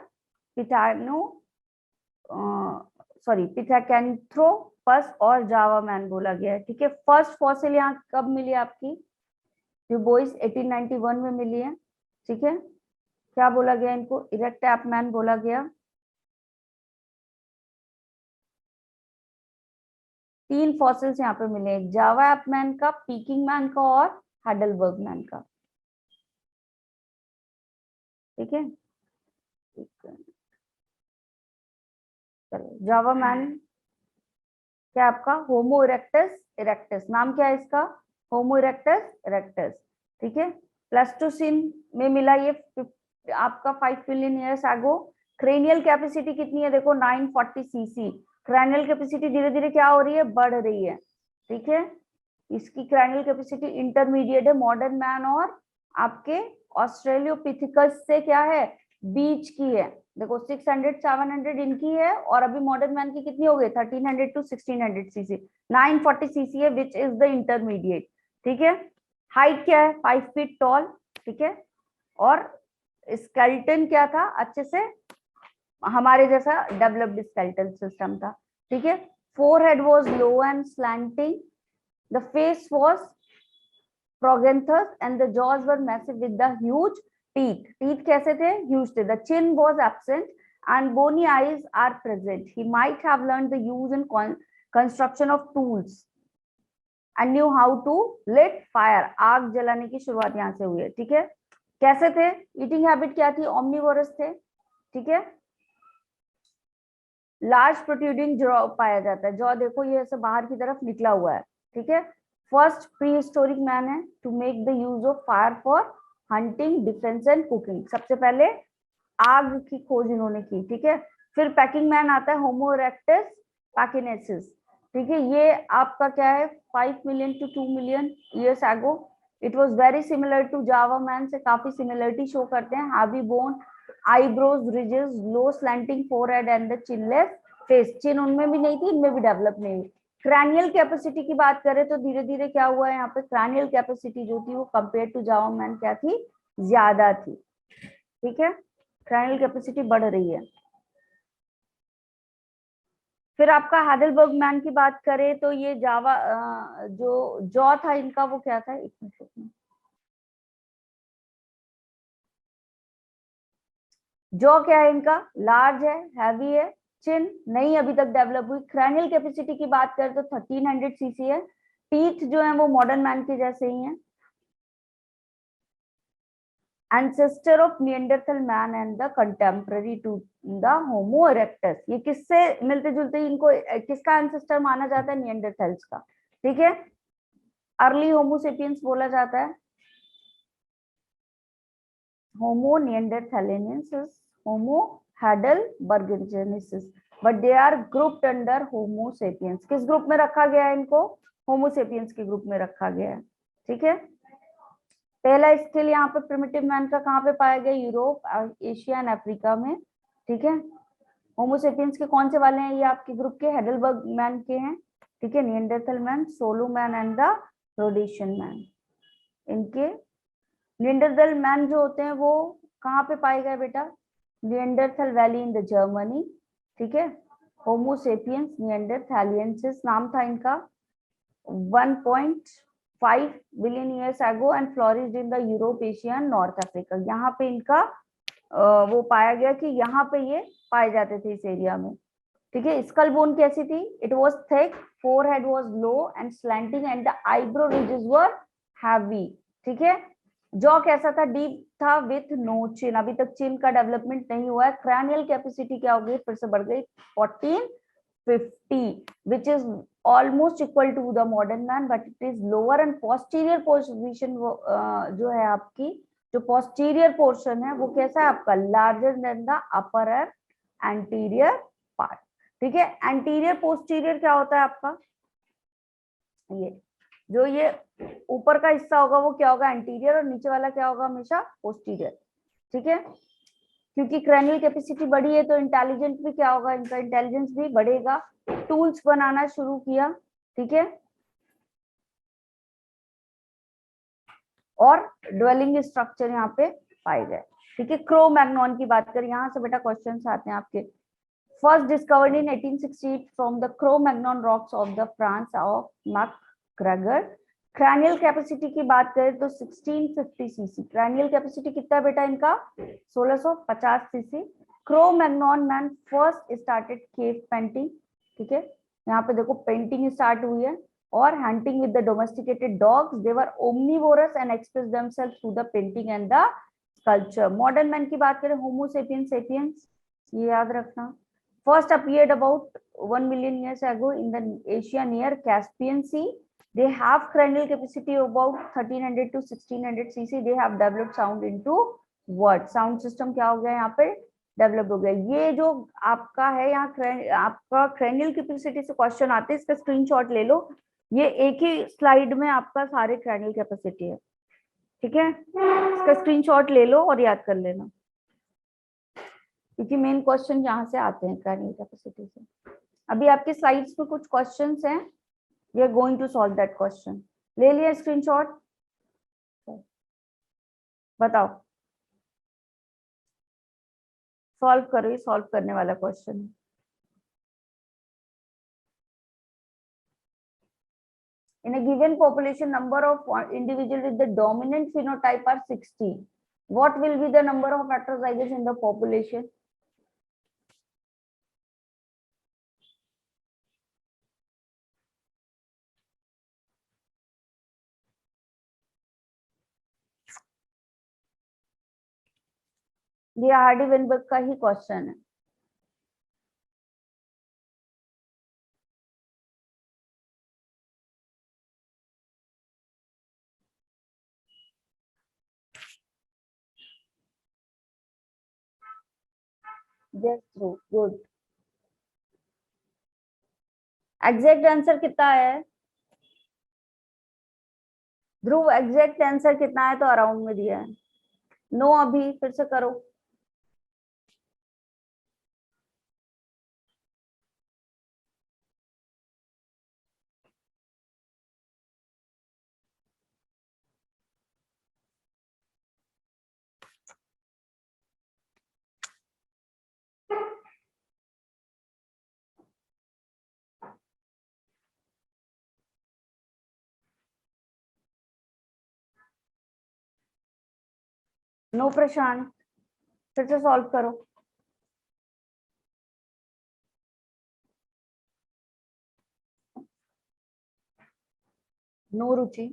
Speaker 1: पिथानो पिथेकेंथ्रोपस और जावा मैन बोला गया है, ठीक है। फर्स्ट फॉसिल यहाँ कब मिली आपकी, ड्यूबोइस 1891 में मिली है, ठीक है। क्या बोला गया इनको, इरेक्ट एप मैन बोला गया। 3 फॉसिल्स यहाँ पे मिले, जावा एप मैन का, पीकिंग मैन का, और हाइडेलबर्ग मैन का, ठीक है। चलो, जावा मैन क्या आपका, होमो इरेक्टस इरेक्टस, नाम क्या है इसका, होमो इरेक्टस इरेक्टस, ठीक है। प्लास्टोसिन में मिला ये आपका 5 मिलियन ईयर्स एगो। क्रेनियल कैपेसिटी कितनी है, देखो 940 सीसी। क्रैनियल कैपेसिटी धीरे धीरे क्या हो रही है, बढ़ रही है, ठीक है। इसकी क्रैनियल कैपेसिटी इंटरमीडिएट है मॉडर्न मैन और आपके ऑस्ट्रेलियोपिथिकस से क्या है, बीच की है। देखो 600 700 इनकी है, और अभी मॉडर्न मैन की कितनी हो गई, 1300 to 1600 सीसी। 940 सीसी है विच इज द इंटरमीडिएट, ठीक है। हाइट क्या है, 5 फीट टॉल, ठीक है। और स्केलेटन क्या था, अच्छे से हमारे जैसा डेवलप्ड स्केलेटल सिस्टम था, ठीक है। Forehead was low and slanting, the face was prognathous and the jaws were massive with the huge teeth. Teeth कैसे थे, ह्यूज थे। The chin was absent and bony eyes are present. He might have learned the use and construction of tools and knew how to lit fire. आग जलाने की शुरुआत यहाँ से हुई है, ठीक है। कैसे थे, ईटिंग हैबिट क्या थी, ओमनिवोरस थे, ठीक है। लार्ज प्रोट्रूडिंग जॉ पाया जाता है, जॉ देखो ये ऐसे बाहर की तरफ निकला हुआ है, ठीक है। फर्स्ट प्री हिस्टोरिक मैन है to make the use of fire for hunting, defence and cooking. सबसे पहले आग की खोज इन्होंने की, ठीक है। फिर पैकिंग मैन आता है, होमो इरेक्टस पैकिनेसिस, ठीक है। ये आपका क्या है, 5 million to 2 million years ago. It was very similar to Java man से, काफी सिमिलरिटी शो करते हैं। Heavy bone, eyebrows, ridges, low slanting forehead and the chinless face. Chin उनमें भी नहीं थी, इनमें भी डेवलप नहीं हुई। क्रैनियल कैपेसिटी की बात करें तो धीरे धीरे क्या हुआ है यहाँ पे, क्रैनियल कैपेसिटी जो थी वो कंपेयर टू जावा मैन क्या थी, ज्यादा थी, ठीक है। क्रैनियल कैपेसिटी बढ़ रही है। फिर आपका हाइडेलबर्ग मैन की बात करें तो ये जावा जो जॉ था इनका वो क्या था, एक मिनट, जॉ क्या है इनका, लार्ज है, हैवी है। चिन नहीं अभी तक डेवलप हुई। क्रैनियल कैपेसिटी की बात करें तो 1300 सीसी है। टीथ जो है वो मॉडर्न मैन के जैसे ही हैं। ancestor of Neanderthal man and the contemporary to the Homo erectus। ये किससे मिलते जुलते, इनको किसका एंसेस्टर माना जाता है, नियंडरथल्स का, ठीक है। अर्ली होमो सेपियंस बोला जाता है, homo neanderthalensis, homo heidelbergensis, but they are grouped under homo sapiens. किस ग्रुप में रखा गया है इनको, होमो सेपियंस के ग्रुप में रखा गया है, ठीक है। पहला स्किल यहाँ पे प्रिमिटिव मैन का कहाँ पे पाया गया, यूरोप, एशिया एंड अफ्रीका में, ठीक है। होमोसेपियंस के कौन से वाले हैं, ये आपके ग्रुप के हेडलबर्ग मैन के हैं, ठीक है। Neanderthal man, solo man and the Rhodesian man. इनके नियंडरथल मैन जो होते हैं वो कहाँ पे पाए गए बेटा, Neanderthal valley in the Germany, ठीक है। होमोसेपियंस नियंडरथालियंसिस नाम था इनका, 1.5 billion years ago and flourished in the Europe, Asia and north Africa. यहाँ पे इनका वो पाया गया कि यहाँ पे ये पाए जाते थे इस एरिया में, ठीक है। स्कल बोन कैसी थी, it was thick, forehead was low and slanting and the eyebrow ridges were heavy, ठीक है। जॉ कैसा था, डीप था विथ नो चिन। अभी तक चिन का डेवलपमेंट नहीं हुआ है। क्रैनियल कैपेसिटी क्या हो गई, फिर से बढ़ गई 1450, which is almost equal to the modern man, but it is lower and posterior position जो है आपकी, जो posterior portion है वो कैसा है आपका, larger than the upper anterior part, ठीक है। anterior posterior क्या होता है आपका, ये जो ये ऊपर का हिस्सा होगा वो क्या होगा, एंटीरियर, और नीचे वाला क्या होगा, हमेशा पोस्टीरियर, ठीक है। क्योंकि क्रैनियल कैपेसिटी बढ़ी है तो इंटेलिजेंट भी क्या होगा, इनका इंटेलिजेंस भी बढ़ेगा। टूल्स बनाना शुरू किया, ठीक है। और ड्वेलिंग स्ट्रक्चर यहाँ पे पाए गए, ठीक है। क्रो मैग्नॉन की बात करें, यहाँ से बेटा क्वेश्चन आते हैं आपके। First discovered in 1868 from the crow Magnon rocks of the France of McGregor. Cranial capacity की बात करें तो 1650 सीसी। क्रैनियल कैपेसिटी कितना बेटा इनका, 1650 CC. Crow Magnon man first started cave painting, ठीक है। यहाँ पे देखो पेंटिंग स्टार्ट हुई है, और hunting with the domesticated dogs. They were omnivorous and express themselves through the painting and the sculpture. Modern man की बात करें, होमो सेपियंस सेपियंस, ये याद रखना। First appeared about 1 million years ago in the Asia near Caspian Sea. They have cranial capacity of about 1300 to 1600 cc. They have developed sound into word. Sound system क्या हो गया यहाँ पे, डेवलप हो गया। ये जो आपका है यहाँ आपका cranial capacity से क्वेश्चन आते हैं, इसका स्क्रीनशॉट ले लो। ये एक ही स्लाइड में आपका सारे cranial capacity है, ठीक है। इसका स्क्रीनशॉट ले लो और याद कर लेना, क्योंकि मेन क्वेश्चन यहाँ से आते हैं क्रैनियल कैपेसिटी से। अभी आपके स्लाइड्स में कुछ क्वेश्चंस हैं, we are going to solve that question. ले लिया स्क्रीनशॉट, बताओ, सॉल्व करो, ये सॉल्व करने वाला क्वेश्चन है। In a given population, number of individuals with the dominant phenotype are 60. What will be the number of heterozygous in the population? ये Hardy Weinberg का ही क्वेश्चन है। यस ध्रुव, गुड। एग्जैक्ट आंसर कितना है ध्रुव? Exact answer कितना है? तो around में दिया है। नो, अभी फिर से करो। नो प्रशांत, फिर से सॉल्व करो। नो रुचि।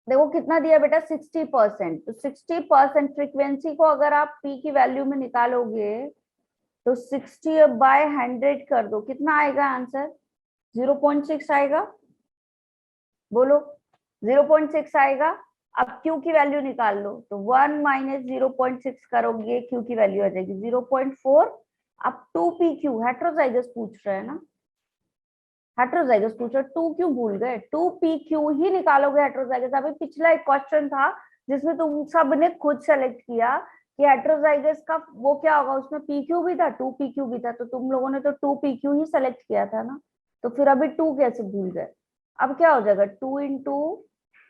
Speaker 1: देखो कितना दिया बेटा, 60%। तो 60% फ्रीक्वेंसी को अगर आप पी की वैल्यू में निकालोगे तो 60/100 कर दो, कितना आएगा आंसर? 0.6 आएगा। बोलो, 0.6 आएगा। अब क्यू की वैल्यू निकाल लो, तो 1 माइनस 0.6 करोगे, क्यू की वैल्यू आ जाएगी 0.4। अब 2pq हेट्रोजाइगस पूछ रहे हैं ना, हेट्रोजाइगस पूछो, 2 क्यों भूल गए? 2pq ही निकालोगे हेट्रोजाइगस। अभी पिछला एक क्वेश्चन था जिसमें तुम सब ने खुद सेलेक्ट किया कि हेट्रोजाइगस का वो क्या होगा, उसमें pq भी था, 2pq भी था, तो तुम लोगों ने तो 2pq ही सेलेक्ट किया था ना, तो फिर अभी 2 कैसे भूल गए? अब क्या हो जाएगा, 2 इंटू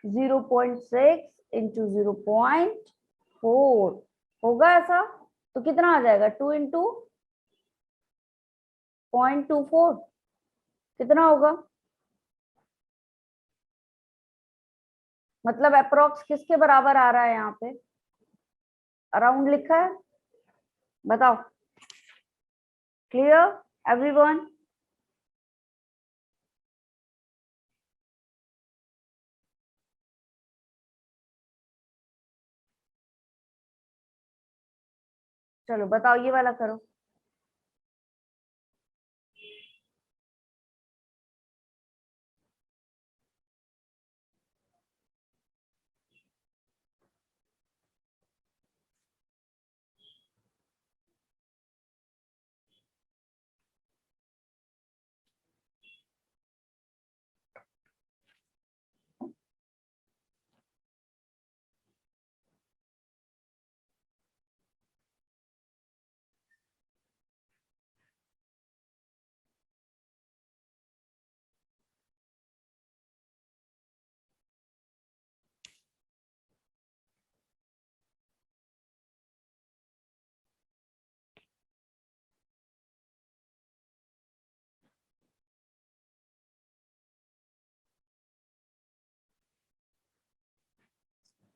Speaker 1: 0.6 इंटू 0.4 होगा ऐसा। तो कितना आ जाएगा, 2 इंटू 0.24 कितना होगा? मतलब अप्रोक्स किसके बराबर आ रहा है यहाँ पे? अराउंड लिखा है, बताओ। Clear everyone? चलो बताओ, ये वाला करो।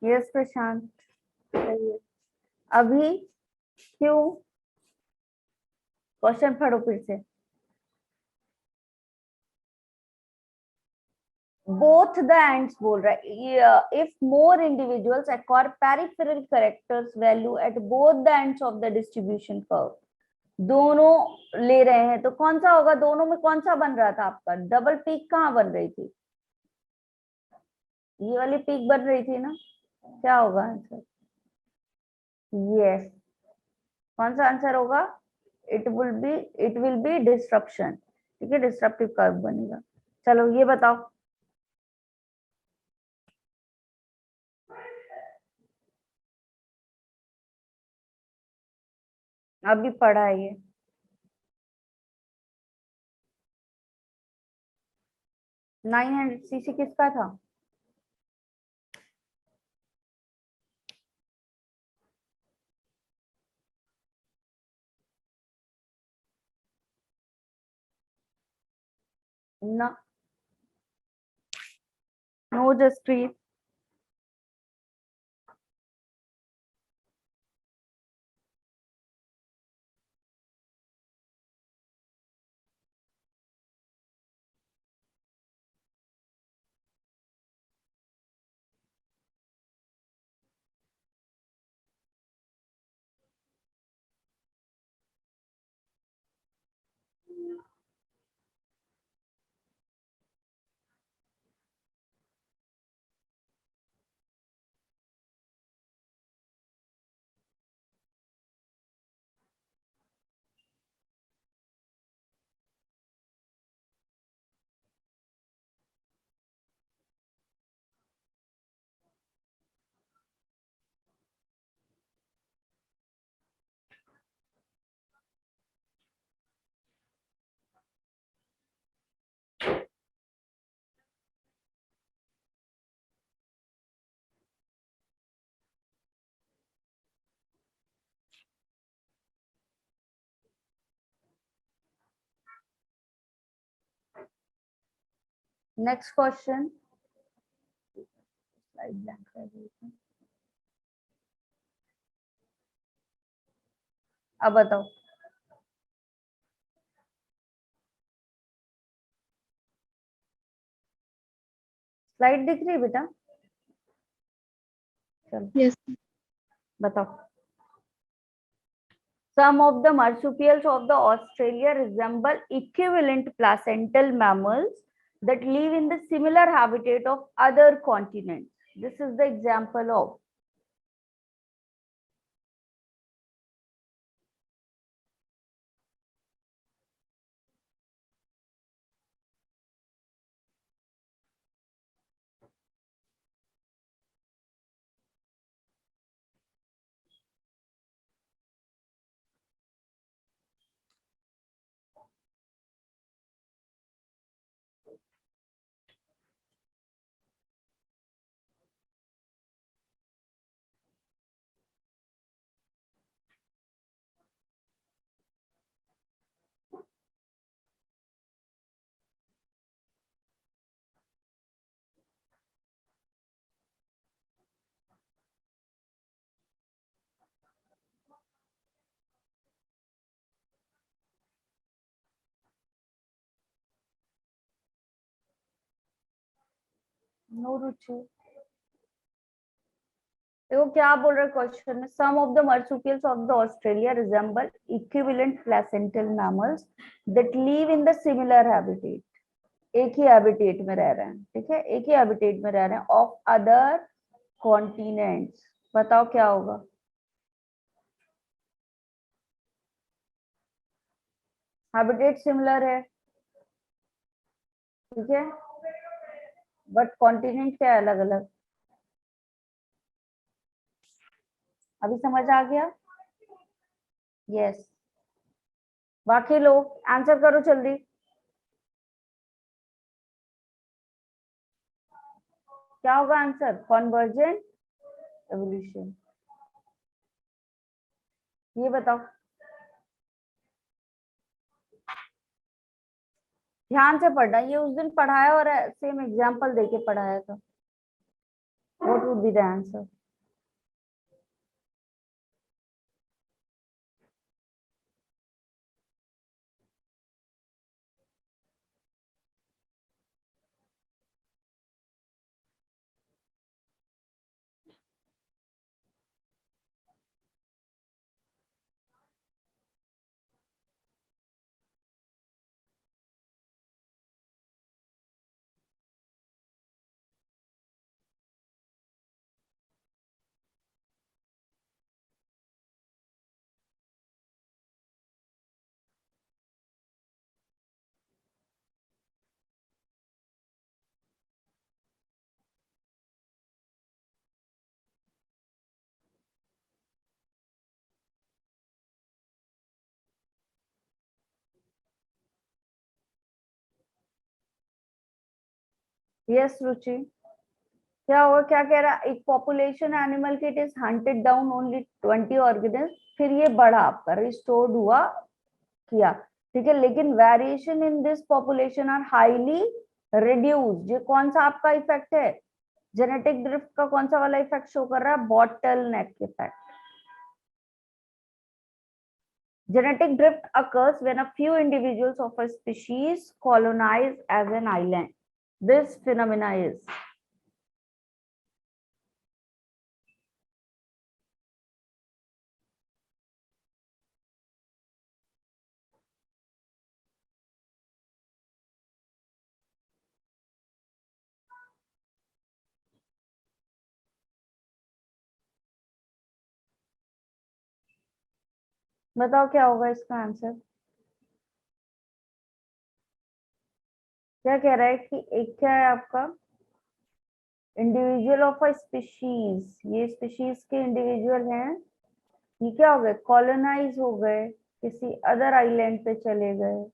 Speaker 1: यस प्रशांत, सही है। अभी क्यों? क्वेश्चन पढ़ो फिर से। बोथ द एंड्स बोल रहा है, if more individuals acquire peripheral characters value at both the ends of the distribution curve. दोनों ले रहे हैं तो कौन सा होगा? दोनों में कौन सा बन रहा था आपका? डबल पीक कहाँ बन रही थी? ये वाली पीक बन रही थी ना, क्या होगा आंसर? यस, कौन सा आंसर होगा? It will B disruption. ठीक है, डिस्ट्रप्टिव कर्व बनेगा। चलो ये बताओ। अभी पढ़ा है ये। 900 cc किसका था? ना, no Jaspreet. Next question, slide blank कर देते हैं। अब बताओ, स्लाइड दिख रही है बेटा? चलो
Speaker 3: Yes.
Speaker 1: बताओ। Some of the marsupials of the Australia resemble equivalent placental mammals that live in the similar habitat of other continents. This is the example of. No रुचि। देखो क्या बोल रहे क्वेश्चन में, some of the marsupials of the Australia resemble equivalent placental mammals that live in the similar habitat. एक ही habitat में रह रहे हैं, ठीक है, एक ही हैबिटेट में रह रहे हैं ऑफ अदर कॉन्टिनेंट्स। बताओ क्या होगा? हैबिटेट सिमिलर है, ठीक है, बट कॉन्टिनेंट क्या है अलग अलग। अभी समझ आ गया? यस। बाकी लोग आंसर करो जल्दी। क्या होगा आंसर? Convergent evolution. ये बताओ, ध्यान से पढ़ना, ये उस दिन पढ़ाया और सेम एग्जांपल देके पढ़ाया था। What would be the answer? Yes Ruchi, क्या होगा? क्या कह रहा? एक पॉपुलेशन एनिमल की, it is hunted down only 20 organism, फिर ये बढ़ा, आपका रिस्टोर्ड हुआ, किया, ठीक है, लेकिन variation in this population are highly reduced. ये कौन सा आपका इफेक्ट है? जेनेटिक ड्रिफ्ट का कौन सा वाला इफेक्ट शो कर रहा है? Bottle neck effect. Genetic drift occurs when a few individuals of a species colonize as an island. This phenomena is. बताओ क्या होगा इसका आंसर? क्या कह रहा है कि एक क्या है आपका? इंडिविजुअल ऑफ अ स्पीशीज, ये स्पीशीज के इंडिविजुअल हैं, ये क्या हो गए? कॉलोनाइज हो गए, किसी अदर आइलैंड पे चले गए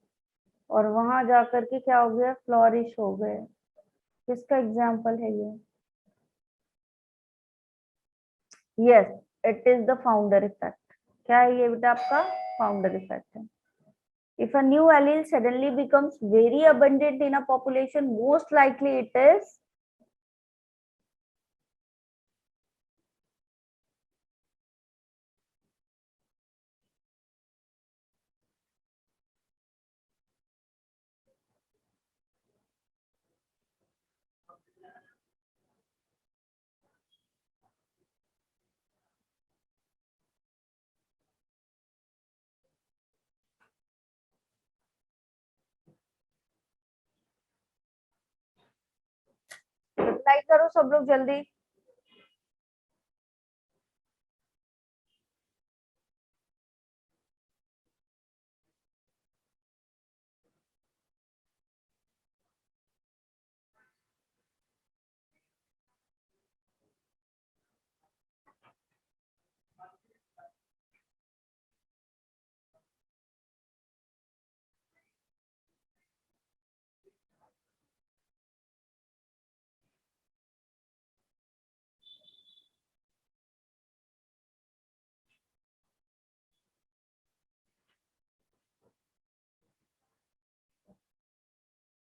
Speaker 1: और वहां जाकर के क्या हो गया? फ्लोरिश हो गए। किसका एग्जाम्पल है ये? Yes, it is the founder effect. क्या है ये बेटा? आपका फाउंडर इफेक्ट है। If a new allele suddenly becomes very abundant in a population, most likely it is reply करो सब लोग जल्दी।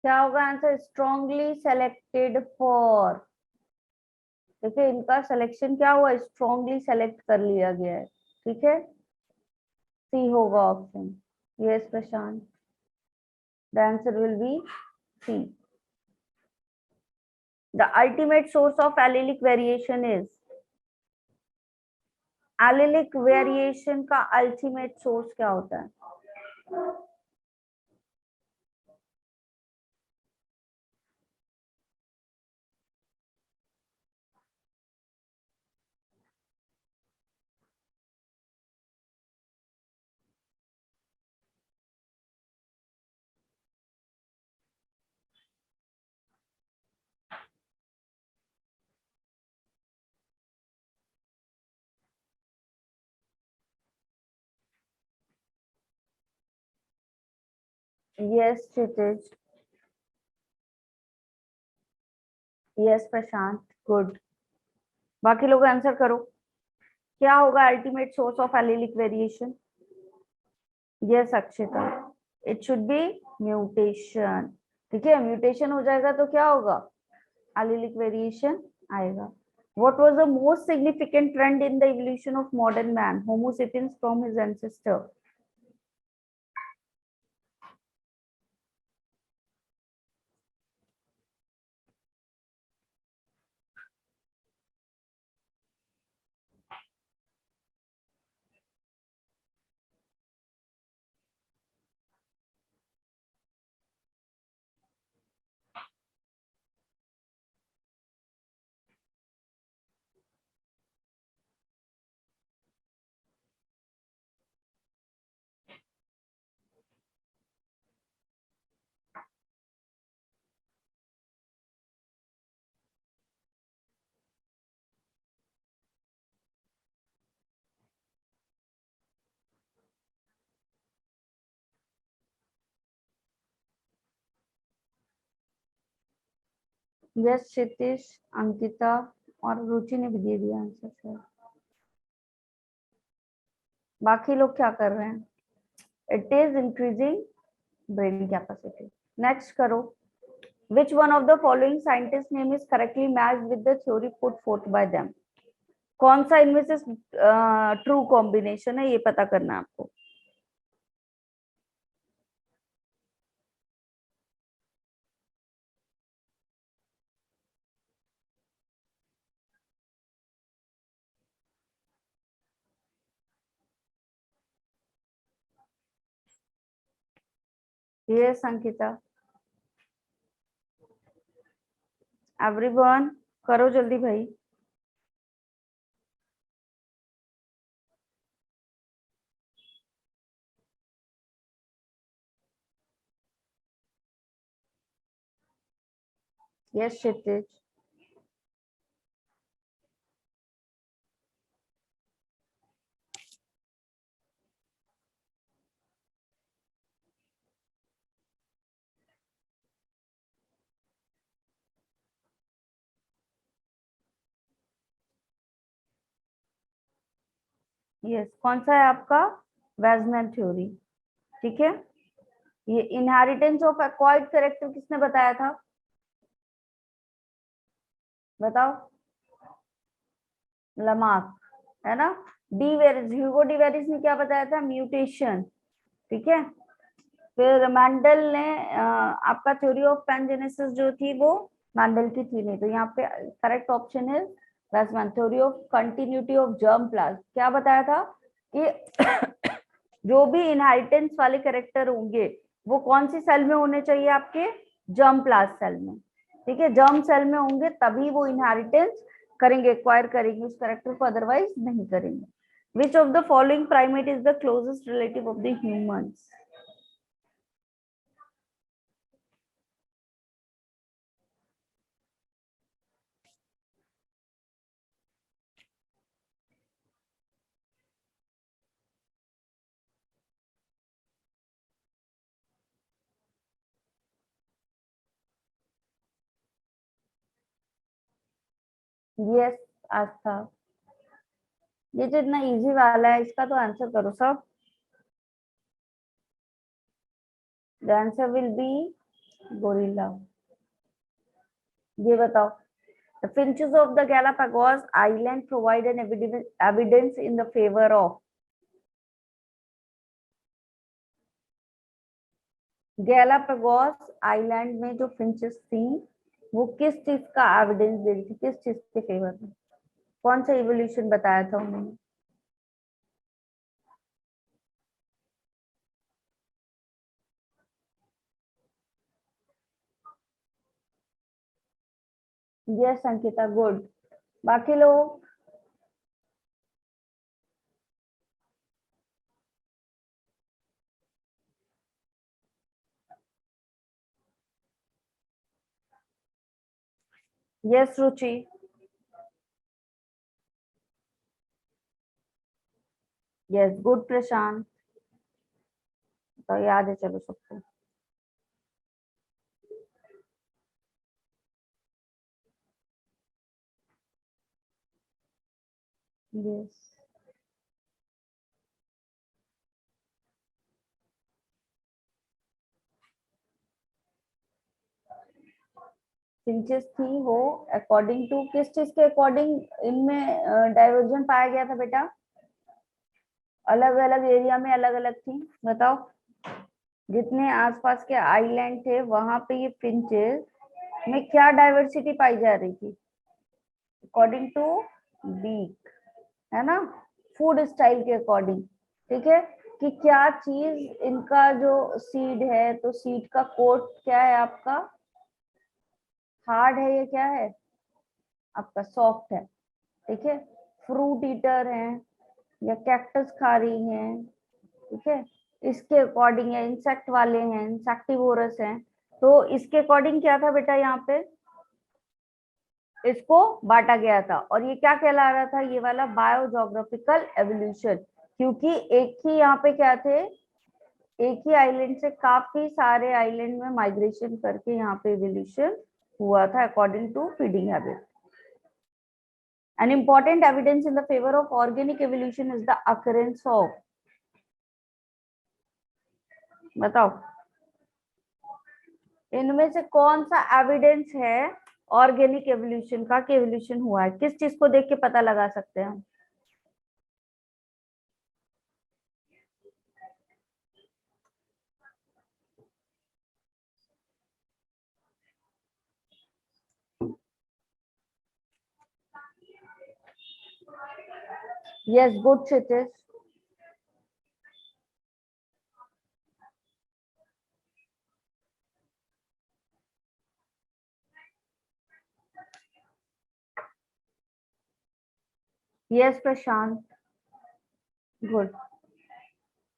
Speaker 1: क्या होगा आंसर? Strongly selected for. देखिए इनका सिलेक्शन क्या हुआ, स्ट्रांगली सेलेक्ट कर लिया गया है। ठीक है, सी होगा option. Yes Prashant, the answer will be C. The ultimate source of allelic variation is, allelic variation का अल्टीमेट सोर्स क्या होता है? Yes Kshitij, yes Prashant, good. बाकी लोग आंसर करो, क्या होगा ultimate source of allelic variation? Yes Akshita, it should be mutation. ठीक है, म्यूटेशन हो जाएगा तो क्या होगा? एलिलिक वेरिएशन आएगा। What was the most significant trend in the evolution of modern man, Homo sapiens, from his ancestor? Yes Kshitij, Ankita और रुचि ने भी दे दिया आंसर सर। बाकी लोग क्या कर रहे हैं? It is increasing brain capacity. Next करो, which one of the following scientist name is correctly matched with the theory put forth by them? कौन सा इनमें से ट्रू कॉम्बिनेशन है, ये पता करना है आपको। ये संकिता, एवरीवन करो जल्दी भाई। यस क्षितिज, यस कौन सा है आपका? वेजमैन थ्योरी। ठीक है, ये इनहेरिटेंस ऑफ एक्वायर्ड कैरेक्टर किसने बताया था, बताओ, लमार्क, है ना। De Vries, Hugo de Vries ने क्या बताया था, म्यूटेशन, ठीक है। फिर मैंडल ने आपका थ्योरी ऑफ पैनजेनेसिस जो थी वो मैंडल की थी नहीं, तो यहाँ पे करेक्ट ऑप्शन है Westman. Theory of continuity of germ plasm क्या बताया था कि जो भी इनहेरिटेंस वाले कैरेक्टर होंगे वो कौन सी सेल में होने चाहिए, आपके जर्म प्लाज्म सेल में, ठीक है। जर्म सेल में होंगे तभी वो इनहेरिटेंस करेंगे, एक्वायर करेंगे उस कैरेक्टर को, अदरवाइज नहीं करेंगे। Which of the following primate is the closest relative of the humans. Yes Aastha, ये तो इतना इजी वाला है, इसका तो आंसर करो सब। The answer will B gorilla. ये बताओ, the finches of the Galapagos Island provide an evidence in the favor of। Galapagos island में जो फिंचेस थी वो किस चीज का एविडेंस दे रही थी, किस चीज के फेवर में, कौन सा इवोल्यूशन बताया था उन्होंने। Yes Ankita, good. बाकी लोग, यस रुचि, यस गुड प्रशांत, तो याद है चलो सबको। यस फिंचेस थी वो अकॉर्डिंग टू किस चीज के अकॉर्डिंग इनमें डाइवर्जन पाया गया था बेटा, अलग अलग एरिया में अलग अलग थी, बताओ। जितने आसपास के आइलैंड थे वहां पे ये फिंचेस में क्या डाइवर्सिटी पाई जा रही थी, अकॉर्डिंग टू बीक, है ना, फूड स्टाइल के अकॉर्डिंग, ठीक है। कि क्या चीज इनका जो सीड है, तो सीड का कोट क्या है आपका, हार्ड है या क्या है आपका, सॉफ्ट है, ठीक है। फ्रूट ईटर है या कैक्टस खा रही हैं, ठीक है, इसके अकॉर्डिंग है। इंसेक्ट वाले हैं, इंसेक्टिवोरस हैं, तो इसके अकॉर्डिंग क्या था बेटा, यहाँ पे इसको बांटा गया था। और ये क्या कहला रहा था, ये वाला बायोजोग्राफिकल एवोल्यूशन, क्योंकि एक ही यहाँ पे क्या थे, एक ही आइलैंड से काफी सारे आइलैंड में माइग्रेशन करके यहाँ पे एवोल्यूशन हुआ था according to feeding habit. An important evidence in the favor of organic evolution is the occurrence of, बताओ इनमें से कौन सा एविडेंस है ऑर्गेनिक एवोल्यूशन का, कि एवोल्यूशन हुआ है, किस चीज को देख के पता लगा सकते हैं हम। Yes good Kshitij, yes Prashant, good.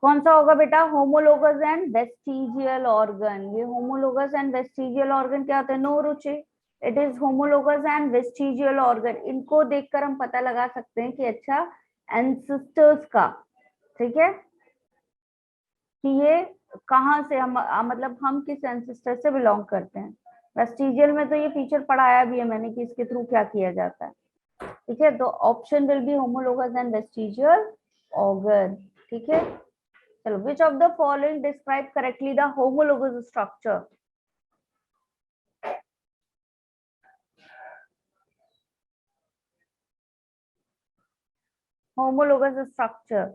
Speaker 1: कौन सा होगा बेटा, होमोलोगस एंड वेस्टिजियल ऑर्गन। ये होमोलोगस एंड वेस्टिजियल ऑर्गन क्या होता है, no Ruchi, it is homologous and vestigial organ. इनको देखकर हम पता लगा सकते हैं कि अच्छा एंसेस्टर्स का, ठीक है, कि ये कहाँ से हम मतलब हम किस एंसेस्टर से बिलोंग करते हैं। वेस्टिजियल में तो ये फीचर पढ़ाया भी है मैंने कि इसके थ्रू क्या किया जाता है, ठीक है। तो option will be homologous and vestigial organ, ठीक है। चलो, which of the following describe correctly the homologous structure? Homologous structure.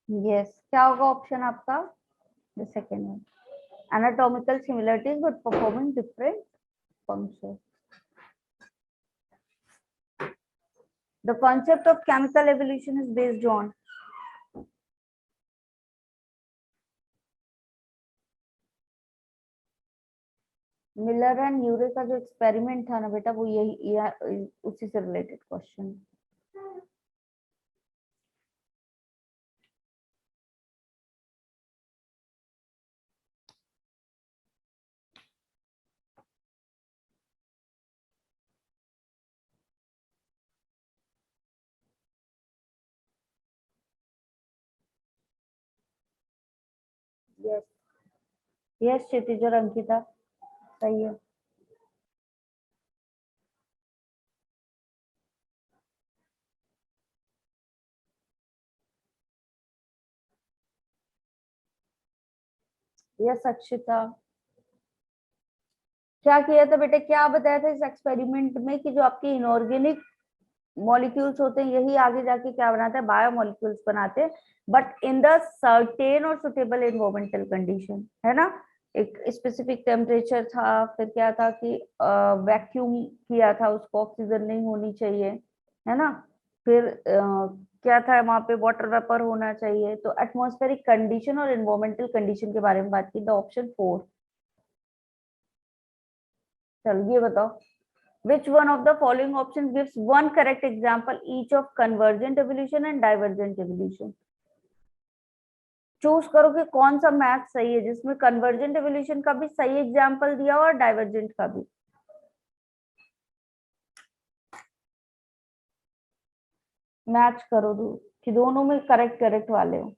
Speaker 1: Yes, क्या होगा ऑप्शन आपका? The second one. Anatomical similarities but performing different functions. The concept of chemical evolution is based on Miller and Urey का जो experiment था ना बेटा, वो यही उसी से रिलेटेड क्वेश्चन। यस यस, क्षितिज और अंकिता सही है। यस अक्षिता, क्या किया था बेटे, क्या बताया था इस एक्सपेरिमेंट में कि जो आपके इनऑर्गेनिक मॉलिक्यूल्स होते हैं यही आगे जाके क्या बनाते हैं, बायोमॉलिक्यूल्स बनाते हैं, बट इन द सर्टेन और सुटेबल एनवायरमेंटल कंडीशन, है ना। एक स्पेसिफिक टेम्परेचर था, फिर क्या था कि वैक्यूम किया था, उसको ऑक्सीजन नहीं होनी चाहिए, है ना। फिर क्या था वहां पे, वाटर वेपर होना चाहिए। तो एटमॉस्फेरिक कंडीशन और एनवायरमेंटल कंडीशन के बारे में बात की। The option 4। चलो ये बताओ, which one of the following options gives one correct example each of convergent evolution and divergent evolution? Choose करो कि कौन सा मैथ सही है जिसमें कन्वर्जेंट एवोल्यूशन का भी सही एग्जांपल दिया और डाइवर्जेंट का भी। मैच करो दो कि दोनों में करेक्ट करेक्ट वाले हो।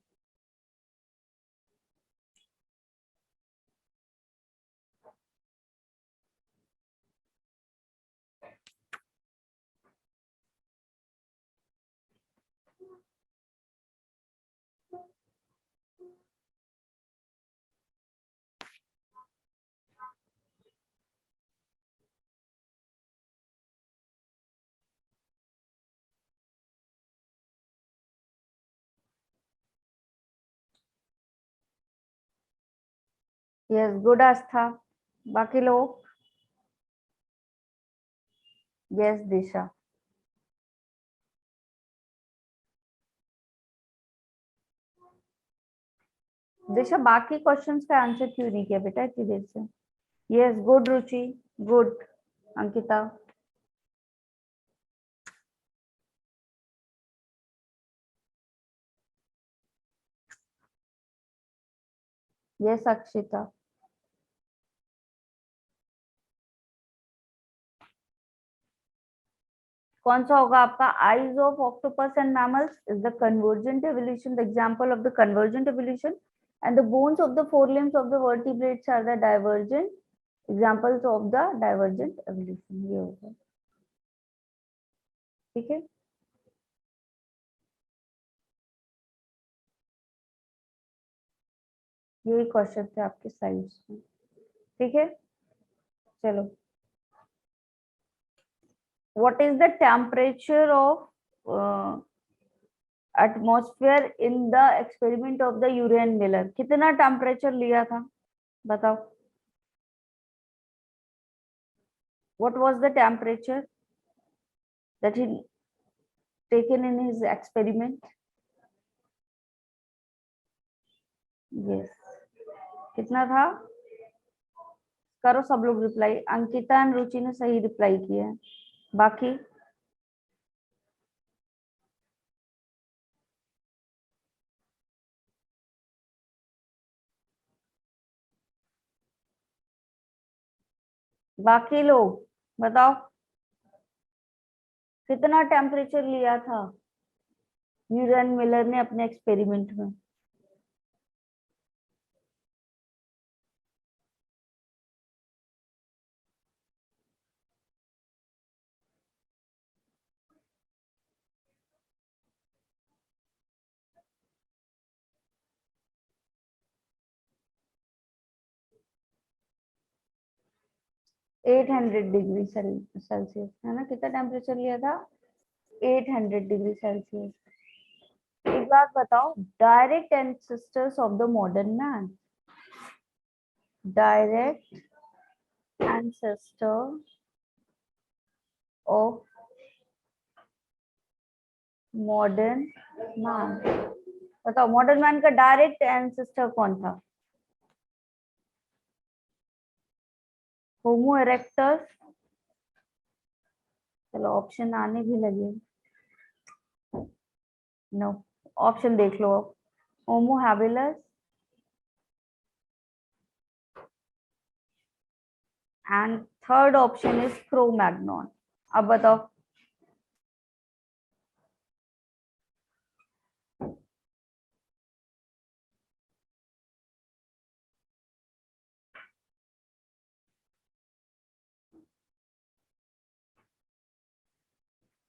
Speaker 1: यस गुड आस्था, बाकी लोग। यस दिशा। दिशा बाकी क्वेश्चंस का आंसर क्यों नहीं किया बेटा इतनी देर से? Yes good Ruchi, good Ankita. Yes Akshita. कौन सा होगा आपका? Eyes of octopus and mammals is the convergent evolution, the example of the convergent evolution, and the bones of the four limbs of the vertebrates are the divergent examples of the divergent evolution. ये होगा, ठीक है। यही question थे आपके science में, ठीक है। चलो, what is the temperature of atmosphere in the experiment of the Urey and Miller? कितना टेम्परेचर लिया था बताओ, what was the temperature that he taken in his experiment? Yes, कितना था? करो सब लोग रिप्लाई। अंकिता एंड रुचि ने सही रिप्लाई किया है, बाकी बाकी लोग बताओ कितना टेम्परेचर लिया था यूरेन मिलर ने अपने एक्सपेरिमेंट में? एट 800 डिग्री सेल्सियस है ना? कितना टेम्परेचर लिया था? 800 डिग्री सेल्सियस। एक बात बताओ, direct ancestors of the modern man, direct ancestor of modern man, बताओ मॉडर्न मैन का डायरेक्ट एंसेस्टर कौन था? होमो इरेक्टस, चलो ऑप्शन आने भी लगे। नो, ऑप्शन देख लो। Homo habilis and third option is Cro-Magnon. अब बताओ,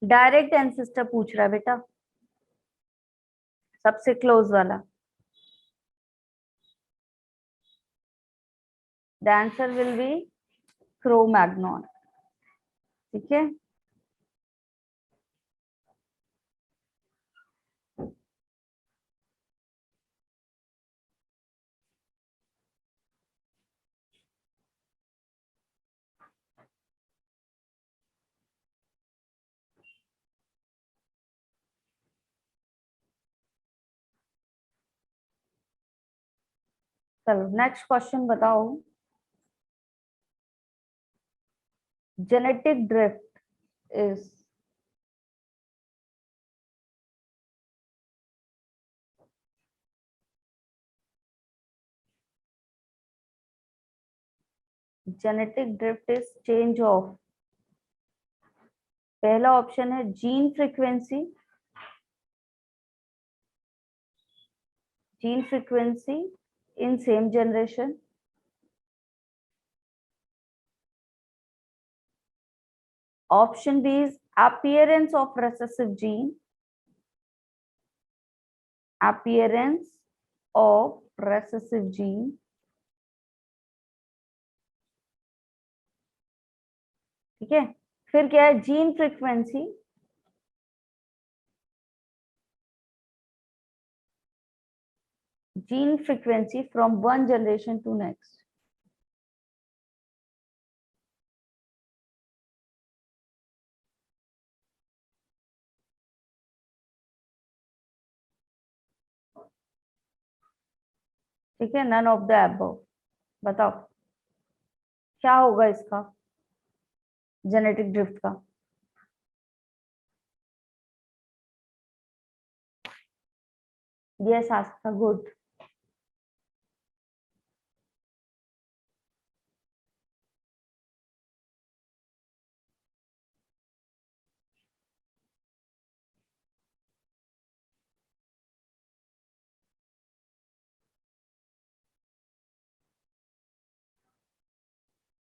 Speaker 1: डायरेक्ट एंसेस्टर पूछ रहा है बेटा, सबसे क्लोज वाला। The answer will B Cro-Magnon. ठीक है, चलो नेक्स्ट क्वेश्चन बताओ। Genetic drift is genetic drift is change of, पहला ऑप्शन है gene frequency, gene frequency in same generation, option B is appearance of recessive gene, appearance of recessive gene, ठीक है। फिर क्या है? Gene frequency, gene frequency from one generation to next. ठीक है, none of the above. बताओ क्या होगा इसका जेनेटिक ड्रिफ्ट का? यस आस्था, गुड।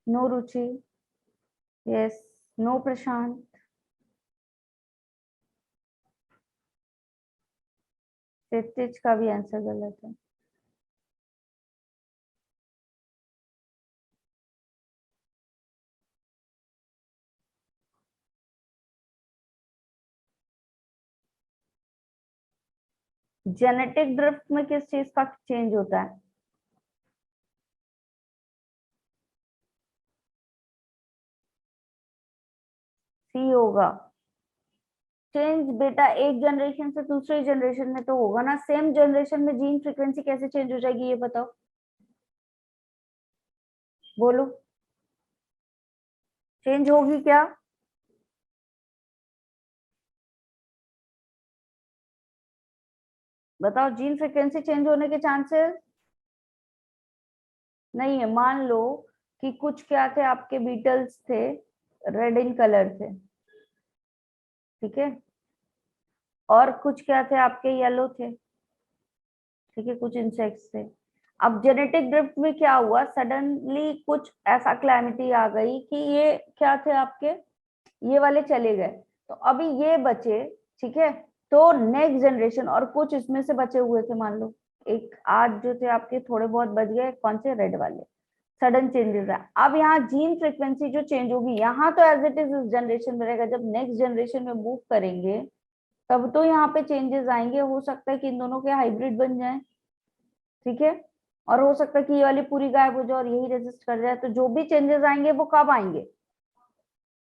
Speaker 1: नो रुचि, यस। नो प्रशांत, क्षितिज का भी आंसर गलत है। जेनेटिक ड्रिफ्ट में किस चीज का चेंज होता है? सी होगा। चेंज बेटा एक जनरेशन से दूसरे जनरेशन में तो होगा ना, सेम जनरेशन में जीन फ्रीक्वेंसी कैसे चेंज हो जाएगी ये बताओ, बोलो, चेंज होगी क्या? बताओ, जीन फ्रीक्वेंसी चेंज होने के चांसेस नहीं है। मान लो कि कुछ क्या थे आपके बीटल्स थे, रेड इन कलर थे, ठीक है, और कुछ क्या थे आपके येलो थे, ठीक है, कुछ इंसेक्ट्स थे। अब जेनेटिक ड्रिफ्ट में क्या हुआ, सडनली कुछ ऐसा क्लैमिटी आ गई कि ये क्या थे आपके, ये वाले चले गए, तो अभी ये बचे, ठीक है। तो नेक्स्ट जनरेशन, और कुछ इसमें से बचे हुए थे, मान लो एक आज जो थे आपके थोड़े बहुत बच गए, कौन से, रेड वाले। सडन चेंजेस है। अब यहाँ जीन फ्रीक्वेंसी जो चेंज होगी, यहाँ तो एज इट इज इस जनरेशन में रहेगा, जब नेक्स्ट जनरेशन में मूव करेंगे तब तो यहाँ पे चेंजेस आएंगे। हो सकता है कि इन दोनों के हाइब्रिड बन जाए, ठीक है, और हो सकता है कि ये वाली पूरी गायब हो जाए और यही रेजिस्ट कर जाए। तो जो भी चेंजेस आएंगे वो कब आएंगे,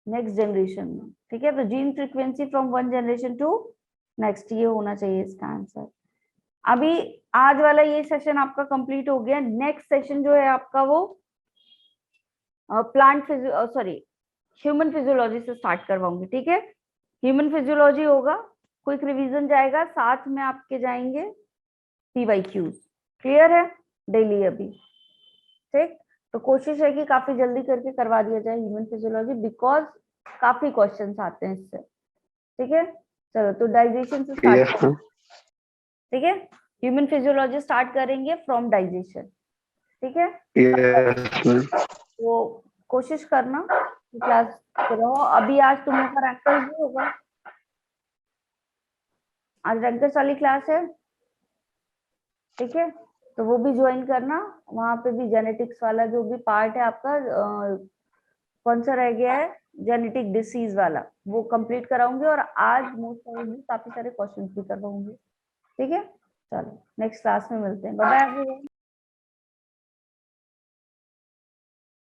Speaker 1: नेक्स्ट जनरेशन में, ठीक है। तो gene frequency from one generation to next, ये होना चाहिए इसका आंसर। अभी आज वाला ये सेशन आपका कंप्लीट हो गया। नेक्स्ट सेशन जो है आपका वो प्लांट सॉरी ह्यूमन फिजियोलॉजी से स्टार्ट करवाऊंगी, ठीक है। ह्यूमन फिजियोलॉजी होगा, क्विक रिवीजन जाएगा, साथ में आपके जाएंगे PYQs। क्लियर है डेली अभी, ठीक। तो कोशिश है कि काफी जल्दी करके करवा दिया जाए ह्यूमन फिजियोलॉजी, बिकॉज काफी क्वेश्चंस आते हैं इससे, ठीक है। चलो तो डाइजेशन से स्टार्ट
Speaker 2: Yes, ma'am.
Speaker 1: ठीक है। ह्यूमन फिजियोलॉजी स्टार्ट करेंगे फ्रॉम डाइजेशन, ठीक है।
Speaker 2: Yes, ma'am.
Speaker 1: वो कोशिश करना कि क्लास रहो। अभी आज तुम लोग का रैंकर्स भी होगा, आज रैंकर्स वाली क्लास है, ठीक है। तो वो भी ज्वाइन करना, वहां पे भी जेनेटिक्स वाला जो भी पार्ट है आपका, कौन सा रह गया है, जेनेटिक डिसीज वाला, वो कंप्लीट कराऊंगी। और आज मोस्ट प्रोबेबली काफी सारे क्वेश्चंस भी करवाऊंगी, ठीक है। चलो नेक्स्ट क्लास में मिलते हैं, बाय बाय एवरीवन।